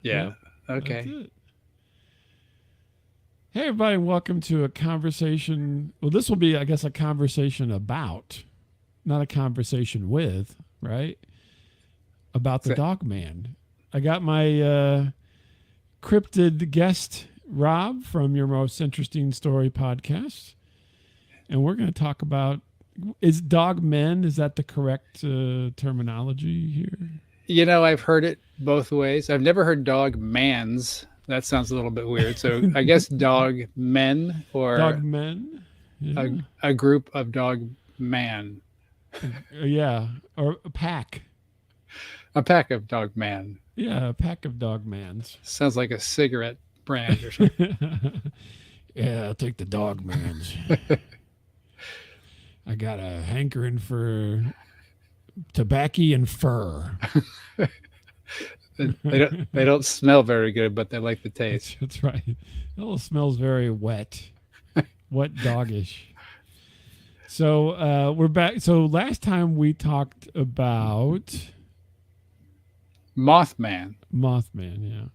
Yeah. Yep, that's Okay. it. Hey, everybody, welcome to a conversation. Well, this will be, I guess, a conversation about, not a conversation with, right? About the So, dog man. I got my cryptid guest, Rob, from Your Most Interesting Story podcast. And we're going to talk about, is dog men, is that the correct terminology here? I've heard it both ways. I've never heard dog mans. That sounds a little bit weird. So I guess dog men Dog or men? a, Yeah. a group of dog man, Yeah. Or a pack. a pack of dog man. Yeah, a pack of dog mans. Sounds like a cigarette brand or something. Yeah, I'll take the dog mans. I got a hankering for tobacco and fur. They don't smell very good, but they like the taste. That's right. It all smells very wet, wet doggish. So we're back. So last time we talked about Mothman. Mothman. Yeah,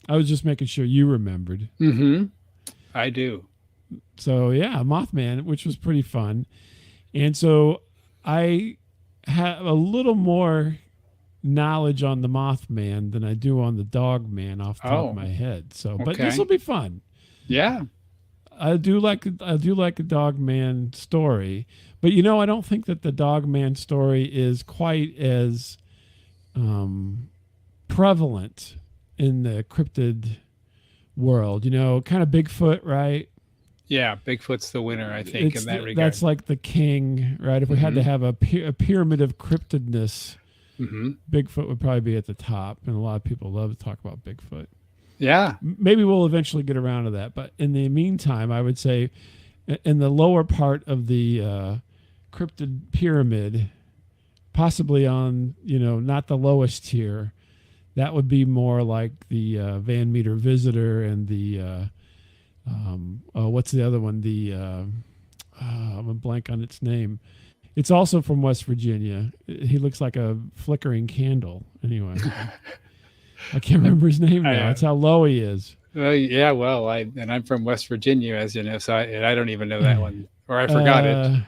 I was just making sure you remembered. Mm-hmm. I do. So yeah, Mothman, which was pretty fun. And so I have a little more knowledge on the Mothman than I do on the Dogman off the top of Oh, my head. So, but this okay. will be fun. Yeah. I do like a Dogman story, but I don't think that the Dogman story is quite as prevalent in the cryptid world. Kind of Bigfoot, right? Yeah. Bigfoot's the winner, I think, in that regard. That's like the king, right? If we had Mm-hmm. to have a pyramid of cryptidness, Mm-hmm. Bigfoot would probably be at the top, and a lot of people love to talk about Bigfoot. Yeah. Maybe we'll eventually get around to that, but in the meantime, I would say in the lower part of the cryptid pyramid, possibly on not the lowest tier, that would be more like the Van Meter Visitor and the what's the other one? I'm a blank on its name. It's also from West Virginia. He looks like a flickering candle. Anyway, I can't remember his name now. That's how low he is. Yeah. Well, I'm from West Virginia, as you know, so I don't even know that one, or I forgot it.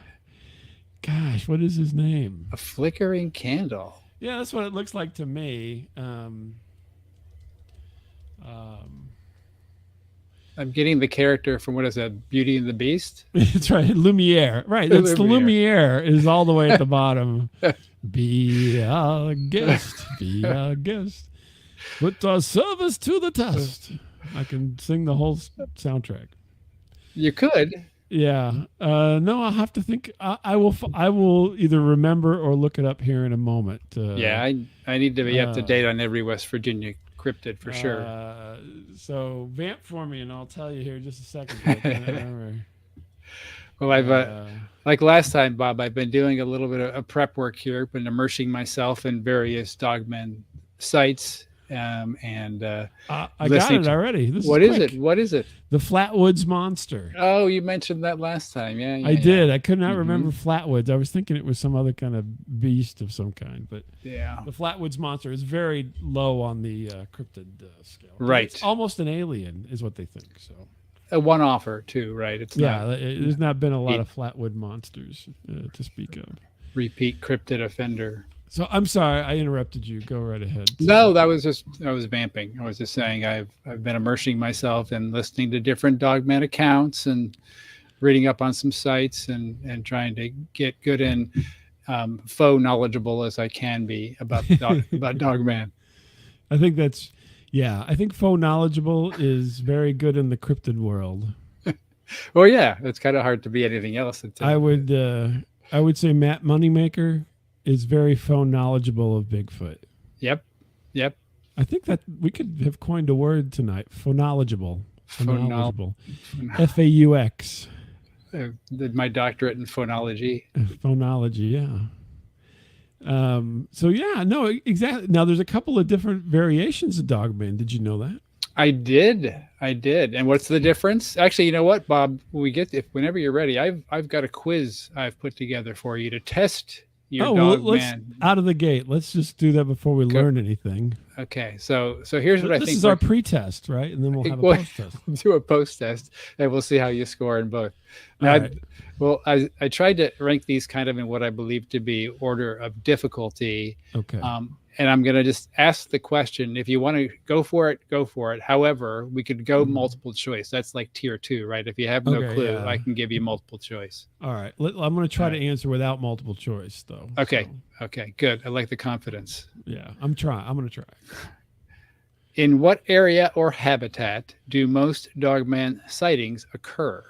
Gosh, what is his name? A flickering candle. Yeah, that's what it looks like to me. I'm getting the character from, what is that, Beauty and the Beast? It's right, Lumiere. Right, it's the Lumiere is all the way at the bottom. Be a guest, be a guest. Put our service to the test. I can sing the whole soundtrack. You could. Yeah. No, I'll have to think. I will either remember or look it up here in a moment. Yeah, I need to be up to date on every West Virginia cryptid for sure. So vamp for me, and I'll tell you here in just a second. Well, I've like last time, Bob, I've been doing a little bit of prep work here, been immersing myself in various Dogman sites, and I got it already. What is it? What is it? The Flatwoods Monster. Oh, you mentioned that last time. Yeah, I did. I could not remember Flatwoods. I was thinking it was some other kind of beast of some kind, but yeah, the Flatwoods Monster is very low on the cryptid scale. Right, it's almost an alien, is what they think. So a one-offer too, right? It's there's not been a lot of Flatwood monsters to speak of. Repeat cryptid offender. So I'm sorry, I interrupted you. Go right ahead. No, I was vamping. I was just saying I've been immersing myself and listening to different Dogman accounts and reading up on some sites and trying to get good and faux knowledgeable as I can be about about Dogman. I think I think faux knowledgeable is very good in the cryptid world. Well, yeah, it's kind of hard to be anything else. I would say Matt Moneymaker is very faux knowledgeable of Bigfoot. Yep. I think that we could have coined a word tonight. Faux knowledgeable. FAUX. Did my doctorate in phonology. Phonology, yeah. So yeah, no, exactly. Now there's a couple of different variations of Dogman. Did you know that? I did. And what's the difference? Actually, you know what, Bob? Whenever you're ready, I've got a quiz I've put together for you to test your Oh, well, dog let's man. out of the gate. Let's just do that before we learn anything. Okay, so here's what I This think. is our pre-test, right? And then we'll have a Well, post-test. do a post test, and we'll see how you score in both. All Now, right. I tried to rank these kind of in what I believe to be order of difficulty. Okay. And I'm going to just ask the question. If you want to go for it, go for it. However, we could go multiple choice. That's like tier 2, right? If you have no Okay, clue, yeah. I can give you multiple choice. All right. I'm going to try to answer without multiple choice, though. Okay. So, Okay. Good. I like the confidence. yeah, I'm going to try. In what area or habitat do most dogman sightings occur?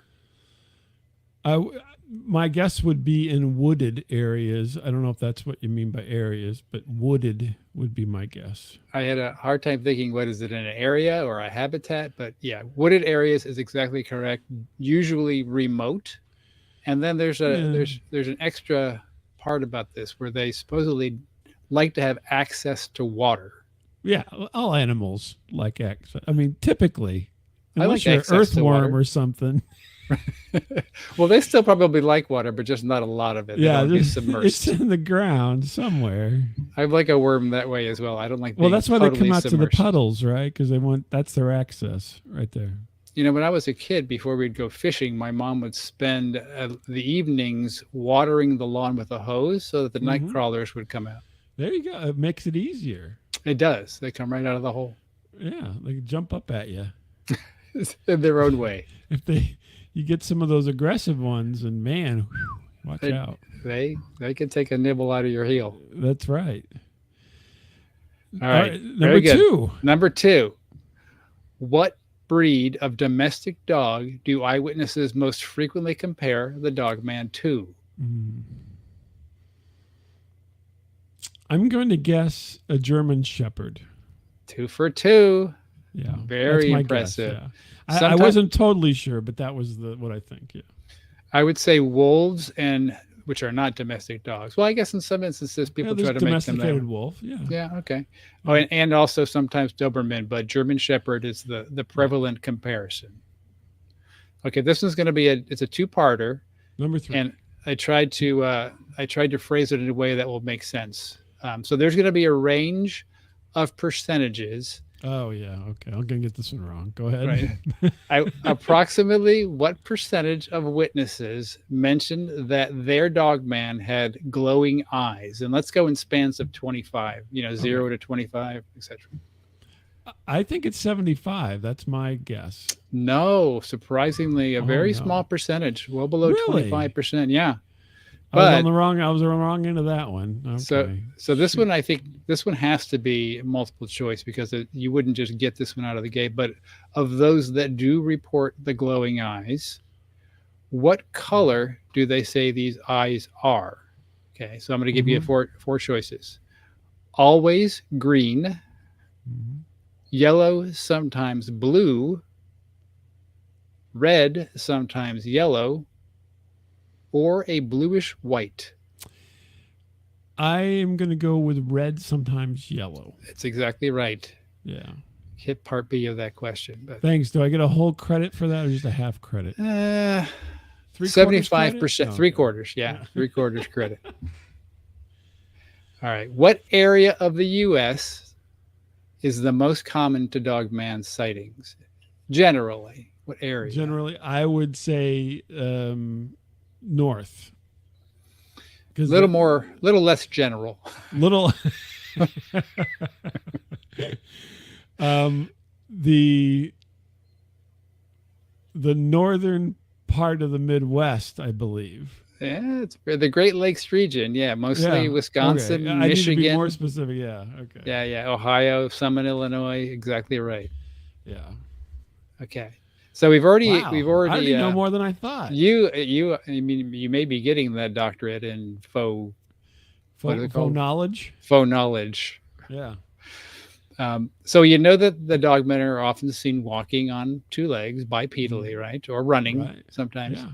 My guess would be in wooded areas. I don't know if that's what you mean by areas, but wooded would be my guess. I had a hard time thinking, what is it, in an area or a habitat? But yeah, wooded areas is exactly correct. Usually remote. And then there's an extra part about this where they supposedly like to have access to water. Yeah, all animals like access. I mean, typically, unless like you're an access to earthworm water. or something. Well, they still probably like water, but just not a lot of it. Yeah, They don't get it's submersed. in the ground somewhere. I like a worm that way as well. I don't like. Well, being that's why they totally come out to the submersed. puddles, right? Because that's their access right there. You know, when I was a kid, before we'd go fishing, my mom would spend the evenings watering the lawn with a hose so that the night crawlers would come out. There you go. It makes it easier. It does. They come right out of the hole Yeah, they can jump up at you in their own way. if you get some of those aggressive ones, and man, watch out. They can take a nibble out of your heel. That's right. All right. Number Very good. 2. Number 2. What breed of domestic dog do eyewitnesses most frequently compare the dogman to? I'm going to guess a German Shepherd. 2 for 2. Yeah, Very that's my impressive. Guess, yeah. I wasn't totally sure, but that was what I think. Yeah, I would say wolves, which are not domestic dogs. Well, I guess in some instances people try to make them domesticated wolf. Yeah. Yeah. Okay. Oh, and also sometimes Doberman, but German Shepherd is the prevalent comparison. Okay, this one's going to be it's a 2-parter. Number 3. And I tried to phrase it in a way that will make sense. So there's going to be a range of percentages. Oh yeah, okay. I'm gonna get this one wrong. Go ahead. Right. Approximately what percentage of witnesses mentioned that their dogman had glowing eyes? And let's go in spans of 25. 0 to 25, etc. I think it's 75. That's my guess. No, surprisingly, a very small percentage, well below 25%. Yeah. I was on the wrong end of that one. Okay. So this one, I think this one has to be multiple choice because you wouldn't just get this one out of the gate. But of those that do report the glowing eyes, what color do they say these eyes are? Okay, so I'm going to give you four choices. Always green, yellow, sometimes blue, red, sometimes yellow, or a bluish white. I am going to go with red, sometimes yellow. That's exactly right. Yeah. Hit part B of that question. But thanks. Do I get a whole credit for that or just a half credit? 75%, 3/4. Yeah, 3/4 credit. All right. What area of the U.S. is the most common to dogman sightings? Generally, what area? Generally, I would say north. Little less general. Little. The northern part of the Midwest, I believe. Yeah, it's the Great Lakes region. Yeah, mostly Wisconsin, okay. Michigan. I need to be more specific. Yeah. Okay. Yeah. Ohio, some in Illinois. Exactly right. Yeah. Okay. So we've already. I already know more than I thought. You may be getting that doctorate in Fauxknowledge. Fauxknowledge. Yeah. So you know that the dogmen are often seen walking on 2 legs bipedally, right? Or running sometimes. Yeah.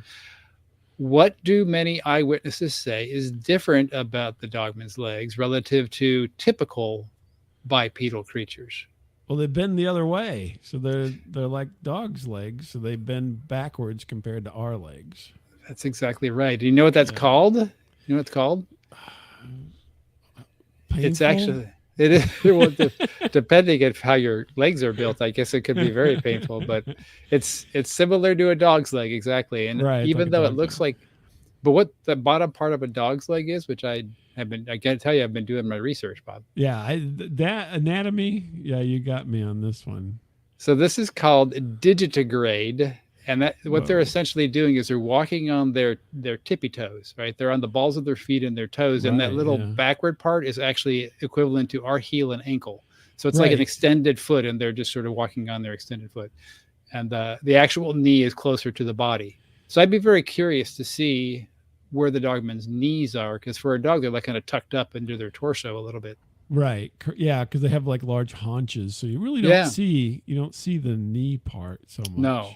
What do many eyewitnesses say is different about the dogman's legs relative to typical bipedal creatures? Well, they bend the other way, so they're like dogs' legs, so they bend backwards compared to our legs. That's exactly right. Do you know what that's called? You know what it's called? It's painful? actually it is well, depending on how your legs are built. I guess it could be very painful, but it's similar to a dog's leg exactly. And Right, it's like even a though it dog. looks Yeah. like, but what the bottom part of a dog's leg is, which I got to tell you, I've been doing my research, Bob. Yeah, that anatomy. Yeah, you got me on this one. So this is called digitigrade, and that what they're Whoa. essentially doing is they're walking on their tippy toes, right? They're on the balls of their feet and their toes, and that Right. little Yeah. backward part is actually equivalent to our heel and ankle. So it's like an Right. extended foot, and they're just sort of walking on their extended foot, and the actual knee is closer to the body. So I'd be very curious to see where the dogman's knees are, because for a dog, they're like kind of tucked up into their torso a little bit. Right. Yeah, because they have like large haunches, so you really don't Yeah. see the knee part so much. No,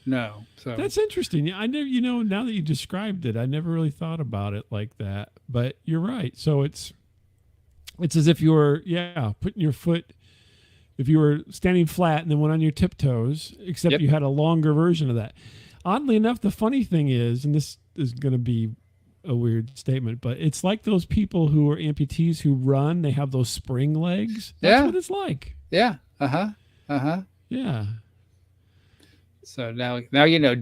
no. So That's interesting. Yeah, I never, now that you described it, I never really thought about it like that. But you're right. So it's as if you were, putting your foot, if you were standing flat and then went on your tiptoes, except Yep. you had a longer version of that. Oddly enough, the funny thing is, and this is going to be a weird statement, but it's like those people who are amputees who run, they have those spring legs. That's Yeah. what it's like. Yeah. Uh-huh. Yeah. So now you know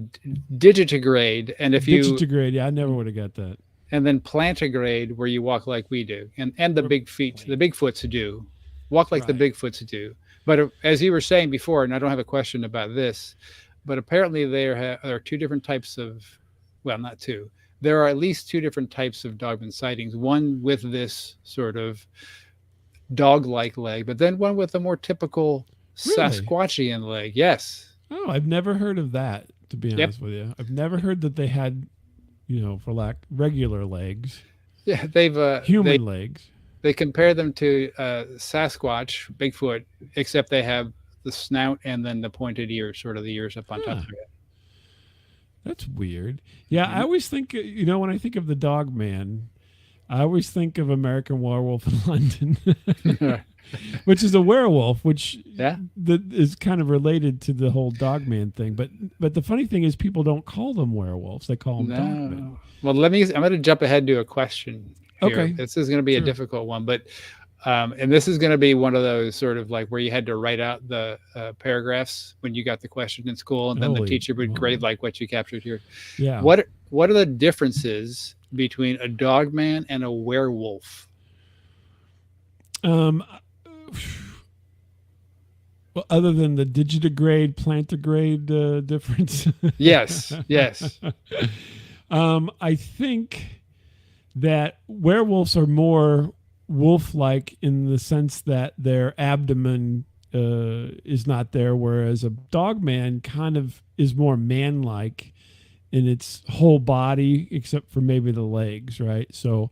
digitigrade, and if you Digitigrade. Yeah, I never would have got that. and then plantigrade, where you walk like we do, and the big feet, the Bigfoots do, walk like the Right. Bigfoots do. But as you were saying before, and I don't have a question about this, but apparently there are two different types of, well, not two. There are at least two different types of dogman sightings. One with this sort of dog-like leg, but then one with a more typical Really? Sasquatchian leg. Yes. Oh, I've never heard of that, to be Yep. honest with you. I've never heard that they had, for lack, regular legs, Yeah, they've human legs. they compare them to Sasquatch, Bigfoot, except they have the snout and then the pointed ears, sort of the ears up on top Huh. of it. That's weird. Yeah, I always think, when I think of the dog man, I always think of American Werewolf in London, which is a werewolf, which Yeah. that is kind of related to the whole dogman thing. But the funny thing is, people don't call them werewolves; they call them dogmen. No. Well, I'm going to jump ahead to a question here. Okay. This is going to be a Sure. difficult one, but and this is going to be one of those sort of like where you had to write out the paragraphs when you got the question in school, and then the Holy teacher would moly. grade like what you captured here. Yeah. What are the differences between a dogman and a werewolf? Well, other than the digitigrade, plantigrade difference. Yes. I think that werewolves are more wolf-like in the sense that their abdomen is not there, whereas a dogman kind of is more man-like in its whole body, except for maybe the legs, right? So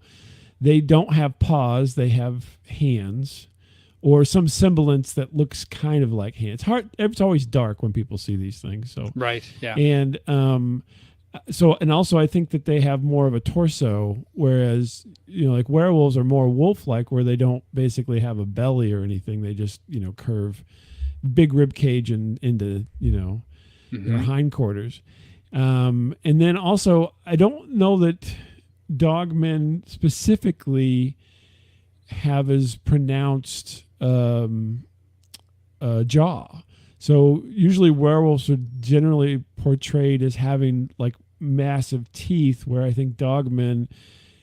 they don't have paws; they have hands, or some semblance that looks kind of like hands. It's always dark when people see these things. So Right. Yeah. and and also I think that they have more of a torso, whereas like werewolves are more wolf-like, where they don't basically have a belly or anything. They just curve big rib cage and into their hindquarters. And then also I don't know that dogmen specifically have as pronounced jaw. So usually werewolves are generally portrayed as having like massive teeth, where I think dogmen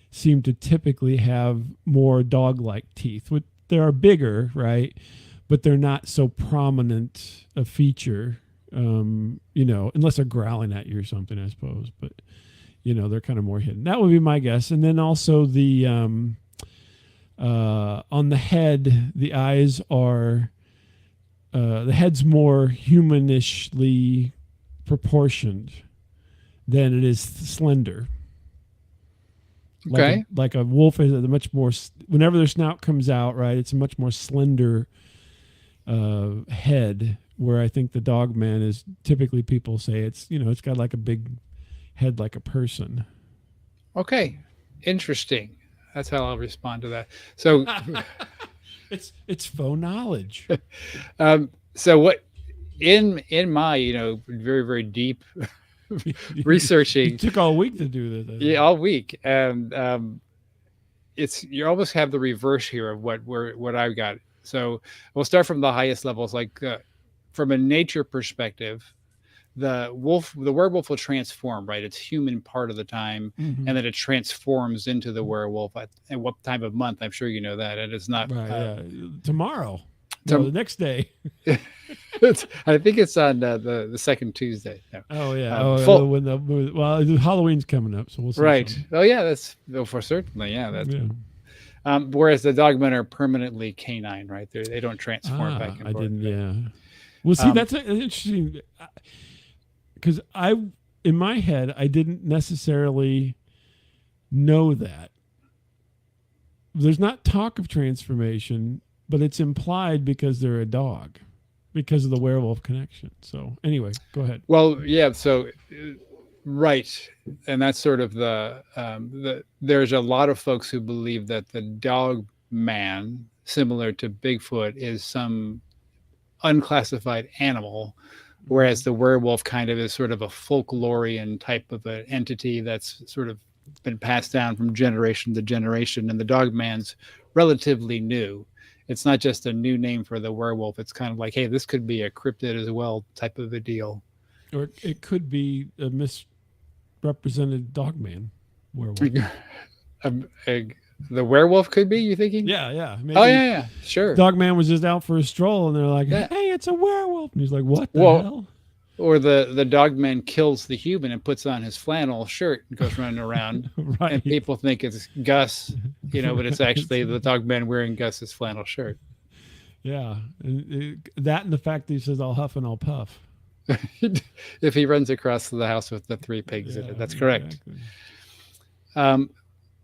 seem to typically have more dog-like teeth. They are bigger, right? But they're not so prominent a feature, unless they're growling at you or something, I suppose. But, they're kind of more hidden. That would be my guess. And then also the on the head, the eyes are... the head's more humanishly proportioned than it is slender. Okay. Like a wolf is a much more, whenever their snout comes out, right, it's a much more slender head, where I think the dog man is typically, people say it's got like a big head like a person. Okay. Interesting. That's how I'll respond to that. So It's faux knowledge. so what in my very, very deep researching It took all week to do this. all week, you almost have the reverse here of what I've got. So we'll start from the highest levels, like from a nature perspective. The werewolf will transform, right? It's human part of the time, Mm-hmm. and then it transforms into the werewolf at what time of month? I'm sure you know that. And it's not Right. Tomorrow. No, the next day. I think it's on the second Tuesday. No. Oh yeah. Halloween's coming up, so we'll see. Right. Something. Oh yeah, that's for certainly. Yeah, that's. Yeah. Whereas the Dogmen are permanently canine, right? They don't transform back and forth. I didn't. Yeah. Well, see, that's interesting. Because in my head, I didn't necessarily know that. There's not talk of transformation, but it's implied because they're a dog, because of the werewolf connection. So anyway, go ahead. Well, yeah. So, right, and that's sort of there's a lot of folks who believe that the dog man, similar to Bigfoot, is some unclassified animal, whereas the werewolf kind of is sort of a folklorian type of an entity that's sort of been passed down from generation to generation, and the dog man's relatively new. It's not just a new name for the werewolf. It's kind of like, hey, this could be a cryptid as well type of a deal. Or it could be a misrepresented dogman werewolf. The werewolf could be, you thinking? Yeah. Maybe oh, yeah, sure. Dogman was just out for a stroll, and they're like, hey, it's a werewolf. And he's like, what the hell? Or the dogman kills the human and puts on his flannel shirt and goes running around. Right. And people think it's Gus, but it's actually the dogman wearing Gus's flannel shirt. Yeah. That and the fact that he says, I'll huff and I'll puff. If he runs across the house with the 3 pigs in it. That's correct. Exactly.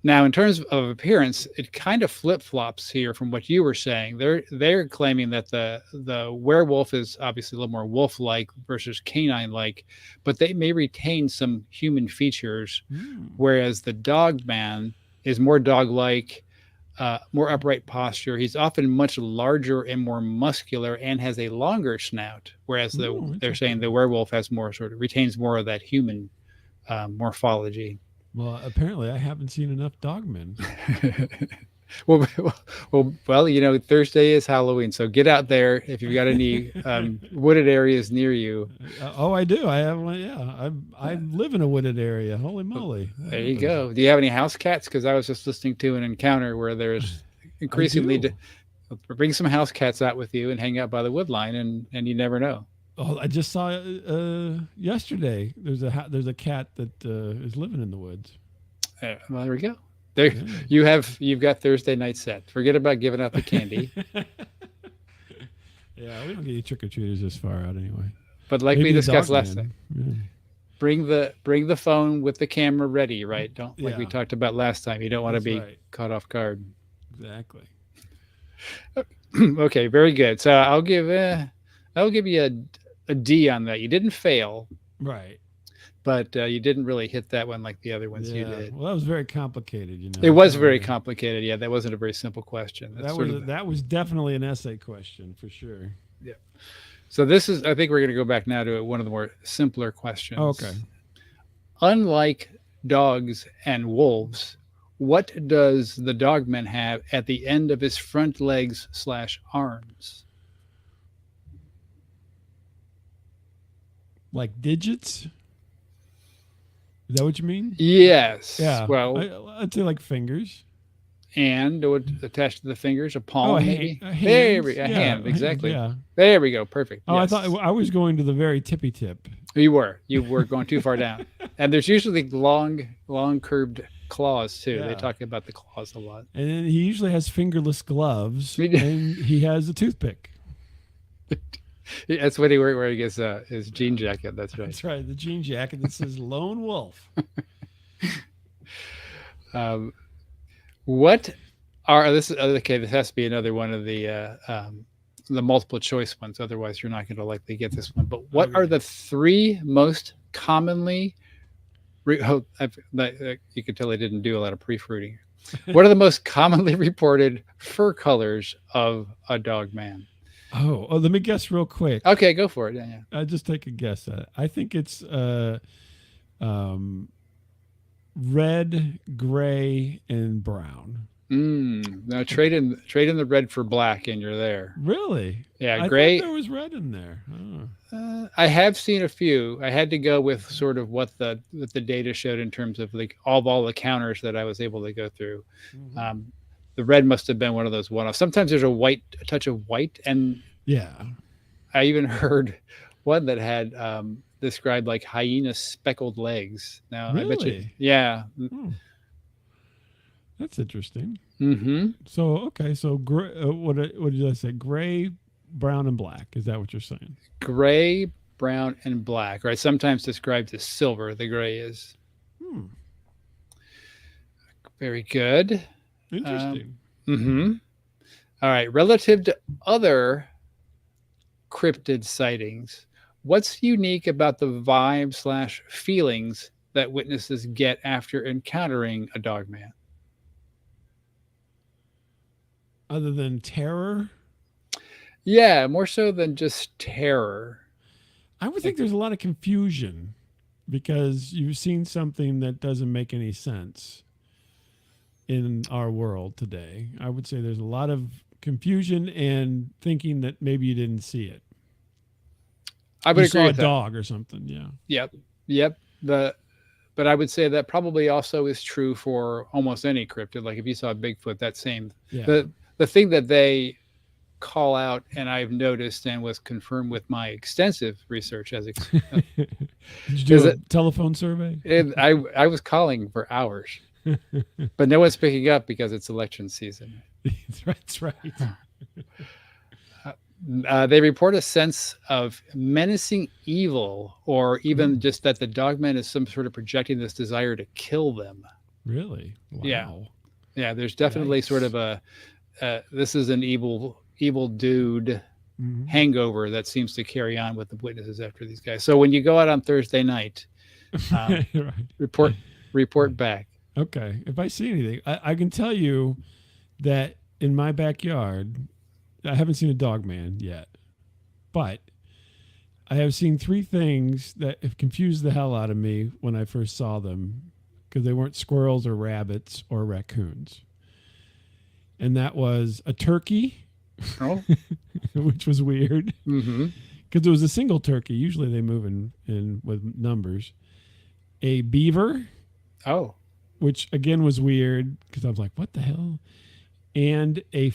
Now, in terms of appearance, it kind of flip-flops here from what you were saying. They're claiming that the werewolf is obviously a little more wolf-like versus canine-like, but they may retain some human features, whereas the dog man is more dog-like, more upright posture. He's often much larger and more muscular and has a longer snout, whereas they're saying the werewolf has retains more of that human morphology. Well, apparently I haven't seen enough dogmen. well, Thursday is Halloween, so get out there if you've got any wooded areas near you. I do. I have one. Yeah, I live in a wooded area. Holy moly! There you go. Do you have any house cats? Because I was just listening to an encounter where there's increasingly bring some house cats out with you and hang out by the wood line, and you never know. Oh, I just saw yesterday. There's a cat that is living in the woods. Well, there we go. There you've got Thursday night set. Forget about giving out the candy. Yeah, we don't get any trick or treaters this far out anyway. But like we discussed last time, bring the phone with the camera ready, right? Don't like we talked about last time. You don't want to be caught off guard. Exactly. Okay, very good. So I'll give you a D on that. You didn't fail, right? But you didn't really hit that one like the other ones you did. Well, that was very complicated, It was very complicated. Yeah, that wasn't a very simple question. That was definitely an essay question for sure. Yeah. So I think we're going to go back now to one of the more simpler questions. Okay. Unlike dogs and wolves, what does the dogman have at the end of his front legs / arms? Like digits? Is that what you mean? Yes. Yeah. Well, I'd say like fingers. And it would attach to the fingers, a palm, maybe. A hand. Hand, exactly. Yeah. There we go. Perfect. Oh, yes. I thought I was going to the very tippy tip. You were going too far down. And there's usually long curved claws too. Yeah. They talk about the claws a lot. And then he usually has fingerless gloves, and he has a toothpick. That's what he wears where he gets his jean jacket. That's right. That's right. The jean jacket that says Lone Wolf. What are this? Okay, this has to be another one of the multiple choice ones. Otherwise, you're not going to likely get this one. But what are the 3 most commonly? You could tell I didn't do a lot of proofreading. What are the most commonly reported fur colors of a dog man? Oh, let me guess real quick. Okay, go for it. Yeah. I'll just take a guess at it. I think it's red, gray, and brown. No, trade in the red for black, and you're there. Really? Yeah, I thought gray. there was red in there. Oh. I have seen a few. I had to go with sort of what the data showed in terms of like all the counters that I was able to go through. Mhm. The red must have been one of those one-offs. Sometimes there's a touch of white, and Yeah. I even heard one that had described like hyena speckled legs. Now I bet you, Really? yeah. Oh, that's interesting. Mm-hmm. So okay, so gray, what did I say? Gray, brown, and black. Is that what you're saying? Gray, brown, and black. Right. Sometimes described as silver. The gray is Hmm. very good. Interesting. Mm-hmm. All right. Relative to other cryptid sightings, what's unique about the vibe/feelings that witnesses get after encountering a dogman? Other than terror, Yeah, more so than just terror. I would think there's a lot of confusion because you've seen something that doesn't make any sense in our world today. I would say there's a lot of confusion and thinking that maybe you didn't see it. I would You agree saw a with that. dog or something. Yeah. Yep. Yep. But I would say that probably also is true for almost any cryptid. Like if you saw a Bigfoot, that same Yeah. the thing that they call out, and I've noticed and was confirmed with my extensive research Did you do a telephone survey? I was calling for hours, but no one's picking up because it's election season. That's right. They report a sense of menacing evil, or even just that the dogman is some sort of projecting this desire to kill them. Really? Wow. Yeah. There's definitely Yikes. sort of this is an evil dude Mhm. hangover that seems to carry on with the witnesses after these guys. So when you go out on Thursday night, Right. report back. Okay. If I see anything, I can tell you that in my backyard, I haven't seen a dog man yet, but I have seen three things that have confused the hell out of me when I first saw them because they weren't squirrels or rabbits or raccoons. And that was a turkey, Oh, which was weird mm-hmm. because it was a single turkey. Usually they move in with numbers. A beaver, Oh, which again was weird because I was like, what the hell? And a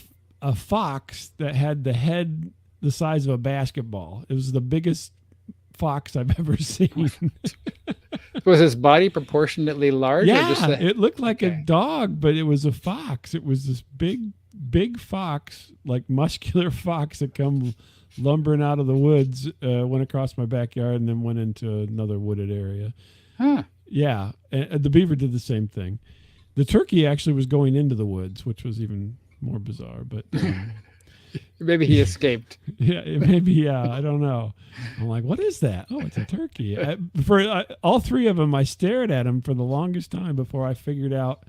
fox that had the head the size of a basketball. It was the biggest fox I've ever seen. was his body proportionately large? Or just Yeah, it looked like a Okay. dog, but it was a fox. It was this big fox, like muscular fox that come lumbering out of the woods, went across my backyard and then went into another wooded area. Huh. Yeah, and the beaver did the same thing. The turkey actually was going into the woods, which was even more bizarre. But Maybe he escaped. yeah, maybe. Yeah, I don't know. I'm like, what is that? Oh, it's a turkey. All three of them, I stared at them for the longest time before I figured out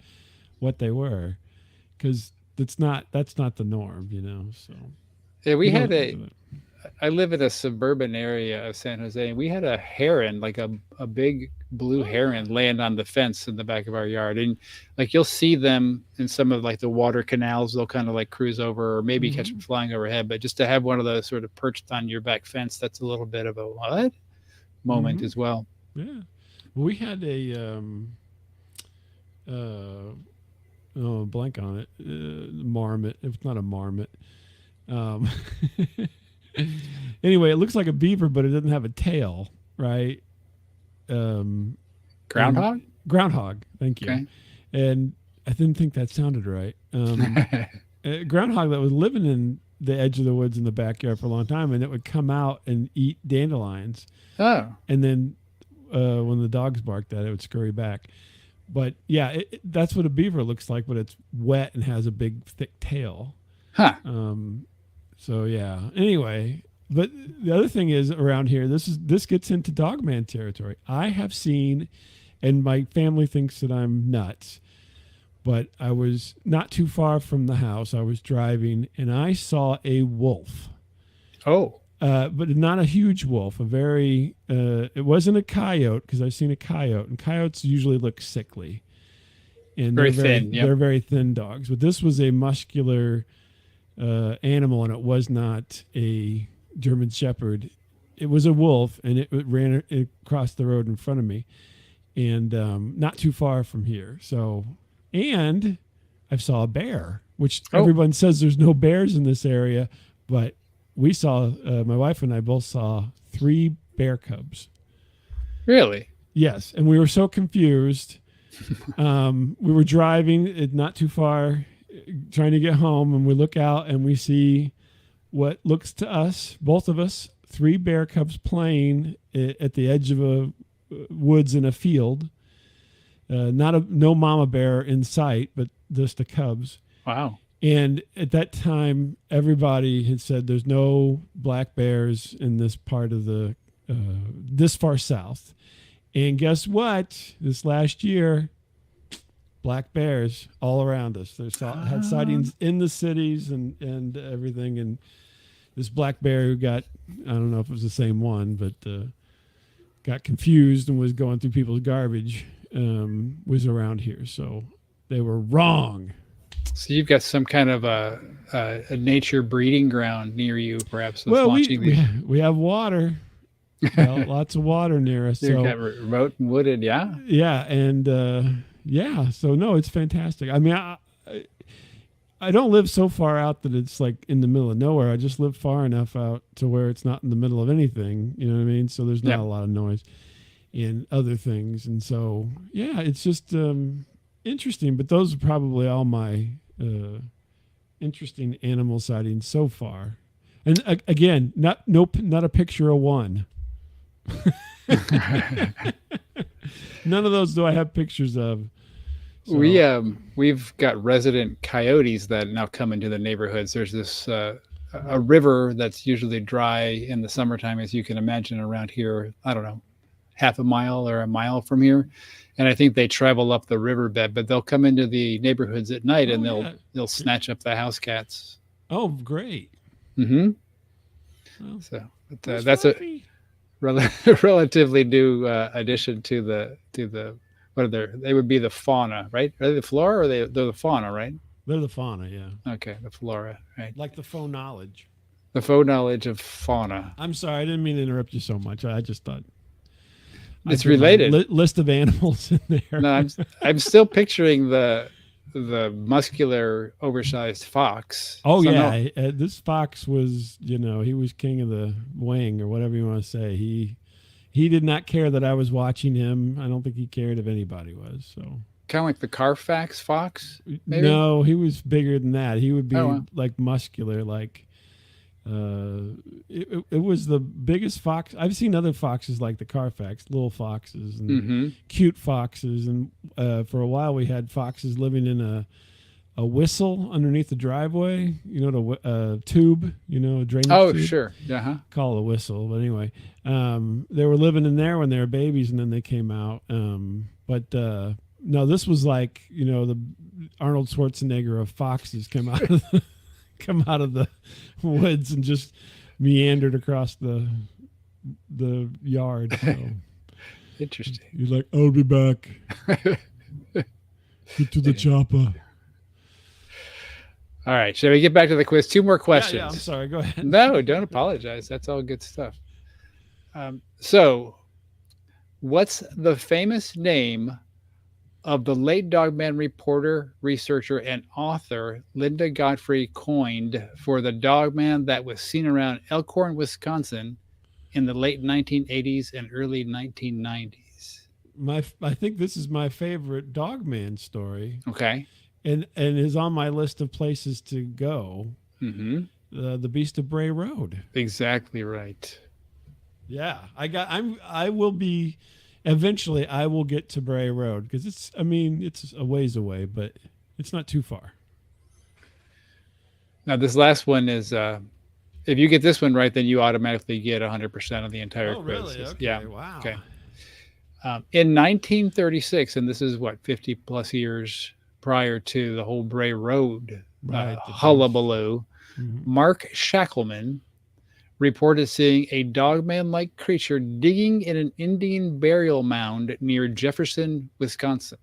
what they were, because that's not the norm, you know. So Yeah, we you had don't- I live in a suburban area of San Jose, and we had a heron, like a big blue heron, land on the fence in the back of our yard. And like you'll see them in some of like the water canals, they'll kind of like cruise over, or maybe catch them flying overhead. But just to have one of those sort of perched on your back fence, that's a little bit of a what moment Mhm. as well. Yeah, we had a blank on it, marmot. It's not a marmot. Um, anyway, it looks like a beaver, but it doesn't have a tail, right? Groundhog. Groundhog. Thank you. Okay. And I didn't think that sounded right. A groundhog that was living in the edge of the woods in the backyard for a long time, and it would come out and eat dandelions. Oh, And then when the dogs barked at it, it would scurry back. But yeah, that's what a beaver looks like, but it's wet and has a big, thick tail. huh. So yeah. Anyway, but the other thing is around here, this gets into dogman territory. I have seen, and my family thinks that I'm nuts, but I was not too far from the house. I was driving and I saw a wolf. Oh, But not a huge wolf. It wasn't a coyote, because I've seen a coyote, and coyotes usually look sickly. and Very thin. Yep. They're very thin dogs. But this was a muscular animal, and it was not a German Shepherd. It was a wolf, and it ran across the road in front of me, and not too far from here. So, and I saw a bear, which everyone says there's no bears in this area, but we saw, my wife and I both saw 3 bear cubs. Really? Yes, and we were so confused. We were driving not too far, trying to get home, and we look out and we see what looks to us, both of us, 3 bear cubs playing at the edge of a woods in a field. No mama bear in sight, but just the cubs. Wow. And at that time, everybody had said there's no black bears in this part of the this far south. And guess what? This last year, black bears all around us. Had sightings in the cities and everything. And this black bear who got, I don't know if it was the same one, but got confused and was going through people's garbage, was around here. So they were wrong. So you've got some kind of a nature breeding ground near you, perhaps. Well, we have water. Lots of water near us. You've got remote and wooded, yeah? Yeah, and so no, it's fantastic. I mean, I don't live so far out that it's like in the middle of nowhere. I just live far enough out to where it's not in the middle of anything. You know what I mean? So there's not a lot of noise and other things. And so, yeah, it's just interesting. But those are probably all my interesting animal sightings so far. And again, not a picture of one. None of those do I have pictures of. So. We've got resident coyotes that now come into the neighborhoods. There's this a river that's usually dry in the summertime, as you can imagine, around here. I don't know, half a mile or a mile from here, and I think they travel up the riverbed. But they'll come into the neighborhoods at night, and they'll snatch up the house cats. Oh, great! Mm-hmm. Well, so that's a relatively new addition to the. What are they would be the fauna, right? Are they the flora or they're the fauna, right? They're the fauna, yeah. Okay, the flora, right. Like the Fauxknowledge. The Fauxknowledge of fauna. I'm sorry, I didn't mean to interrupt you so much. I just thought it's related. List of animals in there. No, I'm still picturing the muscular, oversized fox. Oh yeah, this fox was, he was king of the wing or whatever you want to say. He did not care that I was watching him. I don't think he cared if anybody was. So kind of like the Carfax fox, maybe? No, he was bigger than that. He would be like muscular, like it was the biggest fox. I've seen other foxes like the Carfax, little foxes and cute foxes. And for a while we had foxes living in a whistle underneath the driveway, the tube, a drainage tube. Oh, sure. Uh-huh. Call it a whistle. But anyway, they were living in there when they were babies and then they came out. No, this was like, the Arnold Schwarzenegger of foxes come out of the woods and just meandered across the yard. So. Interesting. He's like, I'll be back. Get to the chopper. All right. Shall we get back to the quiz? 2 more questions. Yeah, I'm sorry. Go ahead. No, don't apologize. That's all good stuff. So what's the famous name of the late Dogman reporter, researcher, and author Linda Godfrey coined for the Dogman that was seen around Elkhorn, Wisconsin in the late 1980s and early 1990s? I think this is my favorite Dogman story. Okay. And is on my list of places to go. Mm-hmm. The Beast of Bray Road. Exactly right. Yeah, eventually I will get to Bray Road because it's a ways away, but it's not too far. Now this last one is, if you get this one right, then you automatically get 100% of the entire quiz. Really? Okay. Yeah. Wow. Okay. In 1936, and this is 50 plus years prior to the whole Bray Road hullabaloo, Mark Shackleman reported seeing a dogman-like creature digging in an Indian burial mound near Jefferson, Wisconsin.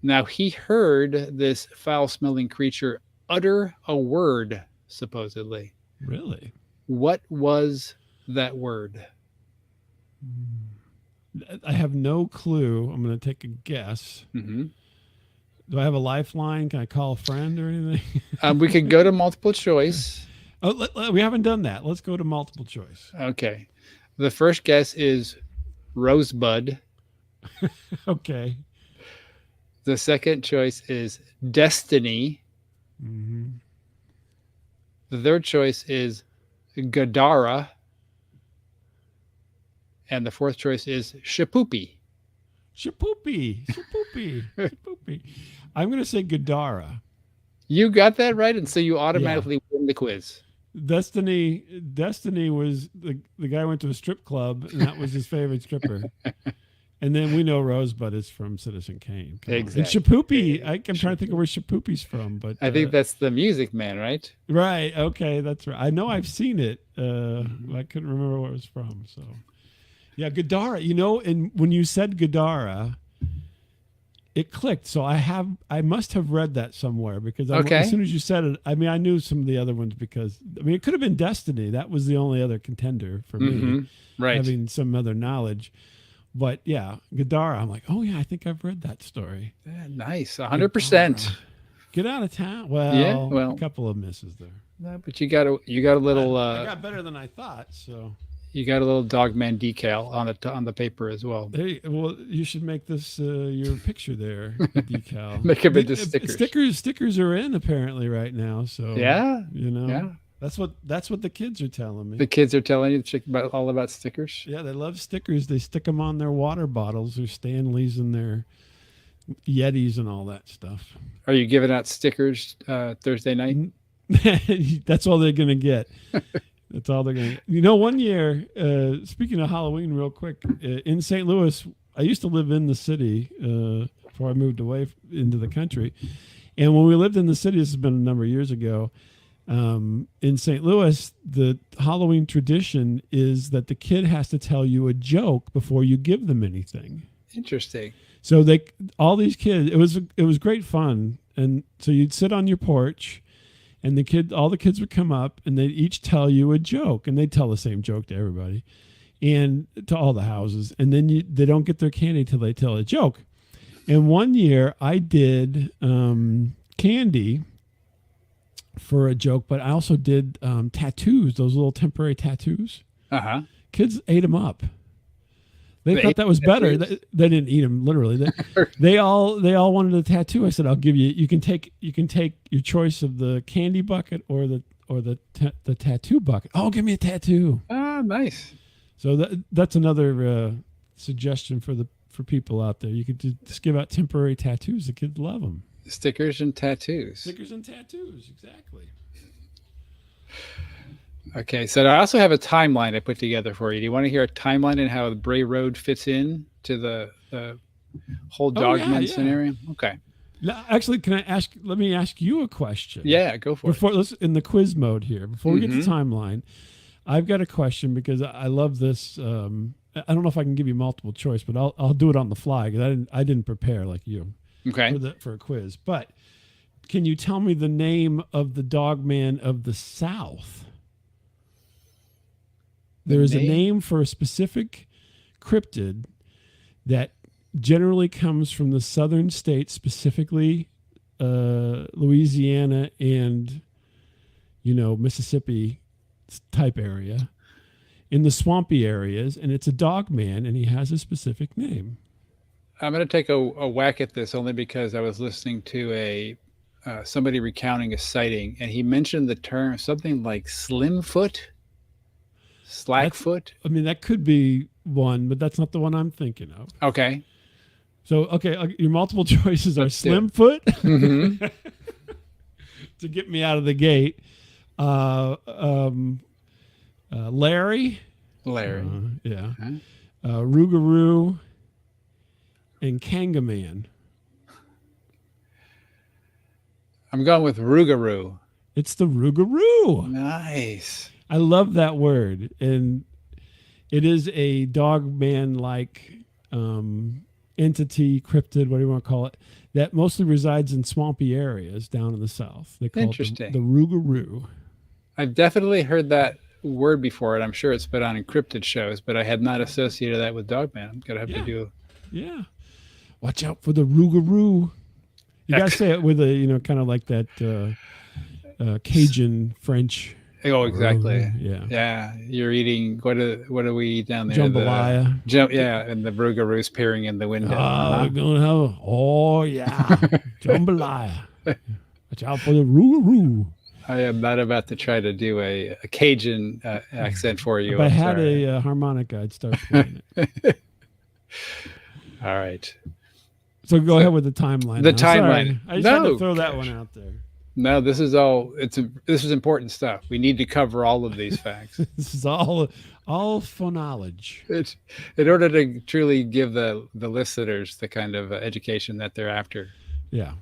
Now, he heard this foul-smelling creature utter a word, supposedly. Really? What was that word? I have no clue. I'm going to take a guess. Mm-hmm. Do I have a lifeline? Can I call a friend or anything? We could go to multiple choice. We haven't done that. Let's go to multiple choice. Okay. The first guess is rosebud. Okay. The second choice is destiny. Mm-hmm. The third choice is Gadara. And the fourth choice is Shapoopy. Shapoopy. Shapoopy. Shapoopy. I'm going to say Gadara. You got that right, and so you automatically win the quiz. Destiny was the guy went to a strip club, and that was his favorite stripper. And then we know Rosebud is from Citizen Kane. Exactly. And Shapoopy, I'm trying to think of where Shapoopy's from, but I think that's the Music Man, right? right. Okay, that's right. I know I've seen it. I couldn't remember where it was from. So, yeah, Gadara. And when you said Gadara, it clicked. So I must have read that somewhere because as soon as you said it, I knew some of the other ones because it could have been Destiny. That was the only other contender for me, right? Having some other knowledge. But yeah, Gadara, I'm like, oh yeah, I think I've read that story. Yeah, nice, 100%. Get out of town. Well, a couple of misses there. No, but you got a little. I got better than I thought. So you got a little Dogman decal on the paper as well. Well, you should make this your picture there, the decal. Make them into stickers. Stickers are in apparently right now. So yeah, yeah. That's what the kids are telling me. The kids are telling you all about stickers? Yeah, they love stickers. They stick them on their water bottles, their Stanleys and their Yetis and all that stuff. Are you giving out stickers Thursday night? That's all they're going to get. That's all they're going to get. One year, speaking of Halloween real quick, in St. Louis, I used to live in the city before I moved away into the country. And when we lived in the city, this has been a number of years ago, in St. Louis, the Halloween tradition is that the kid has to tell you a joke before you give them anything. Interesting. So all these kids, it was great fun, and so you'd sit on your porch, and all the kids would come up, and they'd each tell you a joke, and they'd tell the same joke to everybody, and to all the houses, and then they don't get their candy till they tell a joke. And one year I did candy for a joke, but I also did tattoos, those little temporary tattoos. Uh-huh. Kids ate them up. They thought that was better. They didn't eat them literally. They all wanted a tattoo. I said, "I'll give you. You can take your choice of the candy bucket or the tattoo bucket. Oh, give me a tattoo." Ah, nice. So that's another suggestion for people out there. You could just give out temporary tattoos. The kids love them. Stickers and tattoos. Stickers and tattoos, exactly. Okay, so I also have a timeline I put together for you. Do you want to hear a timeline and how the Bray Road fits in to the whole Dogman scenario? Okay. Now, actually, let me ask you a question. Yeah, go for it. Let's in the quiz mode here. Before we get to timeline, I've got a question because I love this. I don't know if I can give you multiple choice, but I'll do it on the fly because I didn't prepare like you. Okay. For a quiz. But can you tell me the name of the Dogman of the South? There is a name for a specific cryptid that generally comes from the southern states, specifically Louisiana and Mississippi type area, in the swampy areas, and it's a Dogman, and he has a specific name. I'm going to take a whack at this only because I was listening to somebody recounting a sighting, and he mentioned the term something like slimfoot, slackfoot. That could be one, but that's not the one I'm thinking of. Okay. So, your multiple choices are Slimfoot to get me out of the gate. Larry. Yeah. Rougarou and Kangaman. I'm going with Rougarou. It's the Rougarou. Nice. I love that word, and it is a Dogman-like entity, cryptid, what do you want to call it, that mostly resides in swampy areas down in the south. They call Interesting. it the rougarou. I've definitely heard that word before, and I'm sure it's been on encrypted shows, but I had not associated that with Dogman. I'm gonna have to do. Yeah. Watch out for the rougarou. You gotta say it with a kind of like that Cajun French. Oh, exactly. Yeah. You're eating what do we eat down there? Jambalaya. And the rougarou's peering in the window. We're gonna have jambalaya. Watch out for the rougarou. I am not about to try to do a Cajun accent for you. If I had a harmonica, I'd start playing it. All right. So go ahead with the timeline. The timeline. I just had to throw that one out there. No, this is important stuff. We need to cover all of these facts. This is all Fauxknowledge. In order to truly give the listeners the kind of education that they're after. Yeah.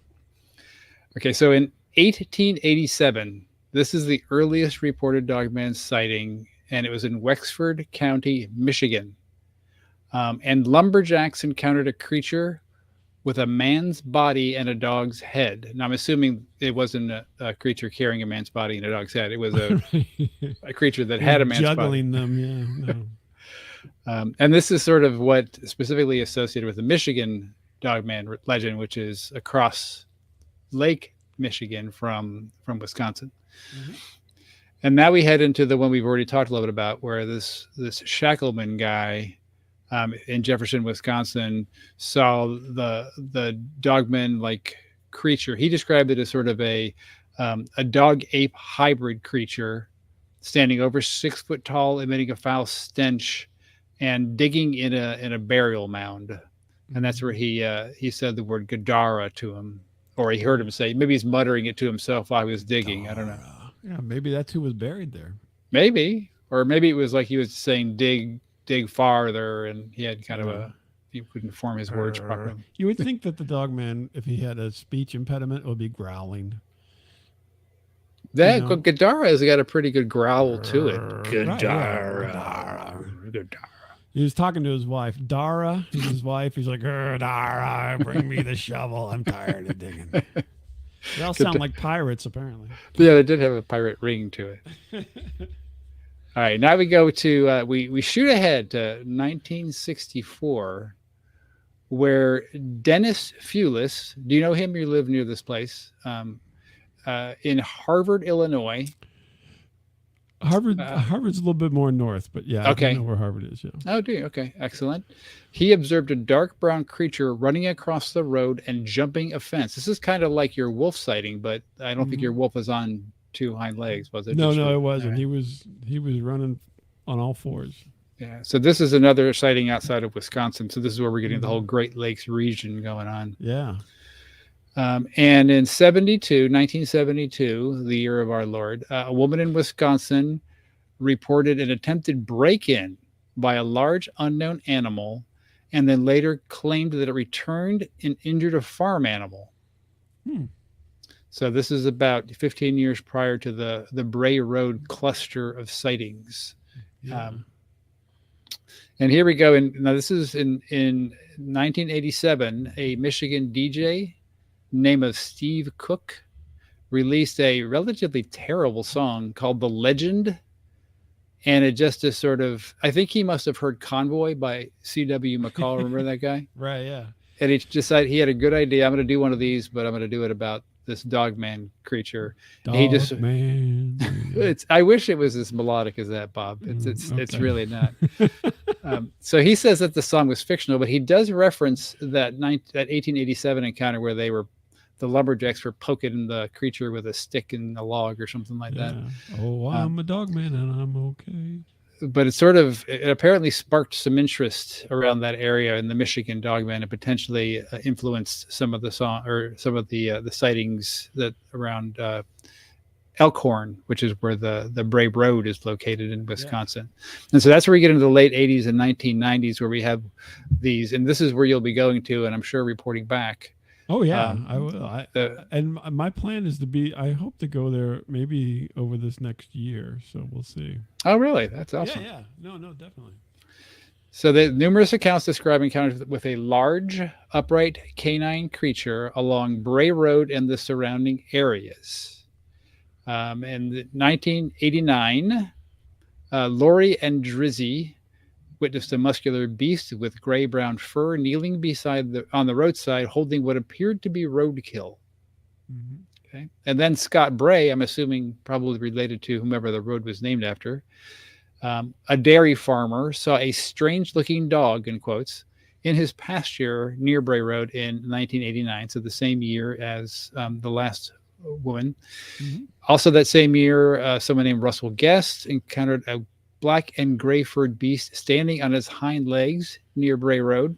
Okay, so in 1887, this is the earliest reported Dogman sighting, and it was in Wexford County, Michigan. And lumberjacks encountered a creature with a man's body and a dog's head. And I'm assuming it wasn't a creature carrying a man's body and a dog's head. It was a creature that had a man's juggling body. Them, yeah. And this is sort of what specifically associated with the Michigan Dogman legend, which is across Lake Michigan from Wisconsin. Mm-hmm. And now we head into the one we've already talked a little bit about, where this Shackleman guy in Jefferson, Wisconsin, saw the Dogman like creature. He described it as sort of a dog ape hybrid creature, standing over 6 foot tall, emitting a foul stench, and digging in a burial mound. And that's where he said the word Gadara to him, or he heard him say. Maybe he's muttering it to himself while he was digging. I don't know. Yeah, maybe that's who was buried there. Maybe, or maybe it was like he was saying dig farther, and he had kind of he couldn't form his words properly. You would think that the Dogman, if he had a speech impediment, would be growling. That Gadara has got a pretty good growl to it. Gadara. He was talking to his wife, Dara. He's his wife. He's like, Dara, bring me the shovel. I'm tired of digging. They all sound like pirates, apparently. Yeah, they did have a pirate ring to it. All right, now we go to we shoot ahead to 1964, where Dennis Fulis. Do you know him? You live near this place, in Harvard, Illinois. Harvard's a little bit more north, but yeah, okay. I know where Harvard is. Yeah. Oh, do you? Okay, excellent. He observed a dark brown creature running across the road and jumping a fence. This is kind of like your wolf sighting, but I don't think your wolf was on 2 hind legs, was it? No, it wasn't. Right. He was running on all fours. Yeah. So this is another sighting outside of Wisconsin. So this is where we're getting the whole Great Lakes region going on. Yeah. And in 1972, the year of our Lord, a woman in Wisconsin reported an attempted break-in by a large unknown animal, and then later claimed that it returned and injured a farm animal. So this is about 15 years prior to the Bray Road cluster of sightings. Yeah. And here we go. And now this is in 1987, a Michigan DJ name of Steve Cook released a relatively terrible song called The Legend. And it just is sort of, I think he must have heard Convoy by C.W. McCall. Remember that guy? Right, yeah. And he decided he had a good idea. I'm going to do one of these, but I'm going to do it about this Dogman creature. Dogman. I wish it was as melodic as that, Bob. It's really not. So he says that the song was fictional, but he does reference that 1887 encounter where the lumberjacks were poking the creature with a stick and a log or something like that. Oh, I'm a Dogman and I'm okay. But it apparently sparked some interest around that area in the Michigan Dogman, and potentially influenced some of the song or some of the sightings that around Elkhorn, which is where the Bray Road is located in Wisconsin. Yeah. And so that's where we get into the late 80s and 1990s, where we have these, and this is where you'll be going to, and I'm sure reporting back. Oh yeah, I will. And my plan is I hope to go there maybe over this next year. So we'll see. Oh really? That's awesome. Yeah. No, definitely. So the numerous accounts describe encounters with a large, upright canine creature along Bray Road and the surrounding areas. In 1989, Lori and Drizzy witnessed a muscular beast with gray-brown fur kneeling on the roadside, holding what appeared to be roadkill. Mm-hmm. Okay, and then Scott Bray, I'm assuming probably related to whomever the road was named after. A dairy farmer saw a strange-looking dog, in quotes, in his pasture near Bray Road in 1989, so the same year as the last woman. Mm-hmm. Also that same year, someone named Russell Guest encountered a black and gray furred beast standing on its hind legs near Bray Road.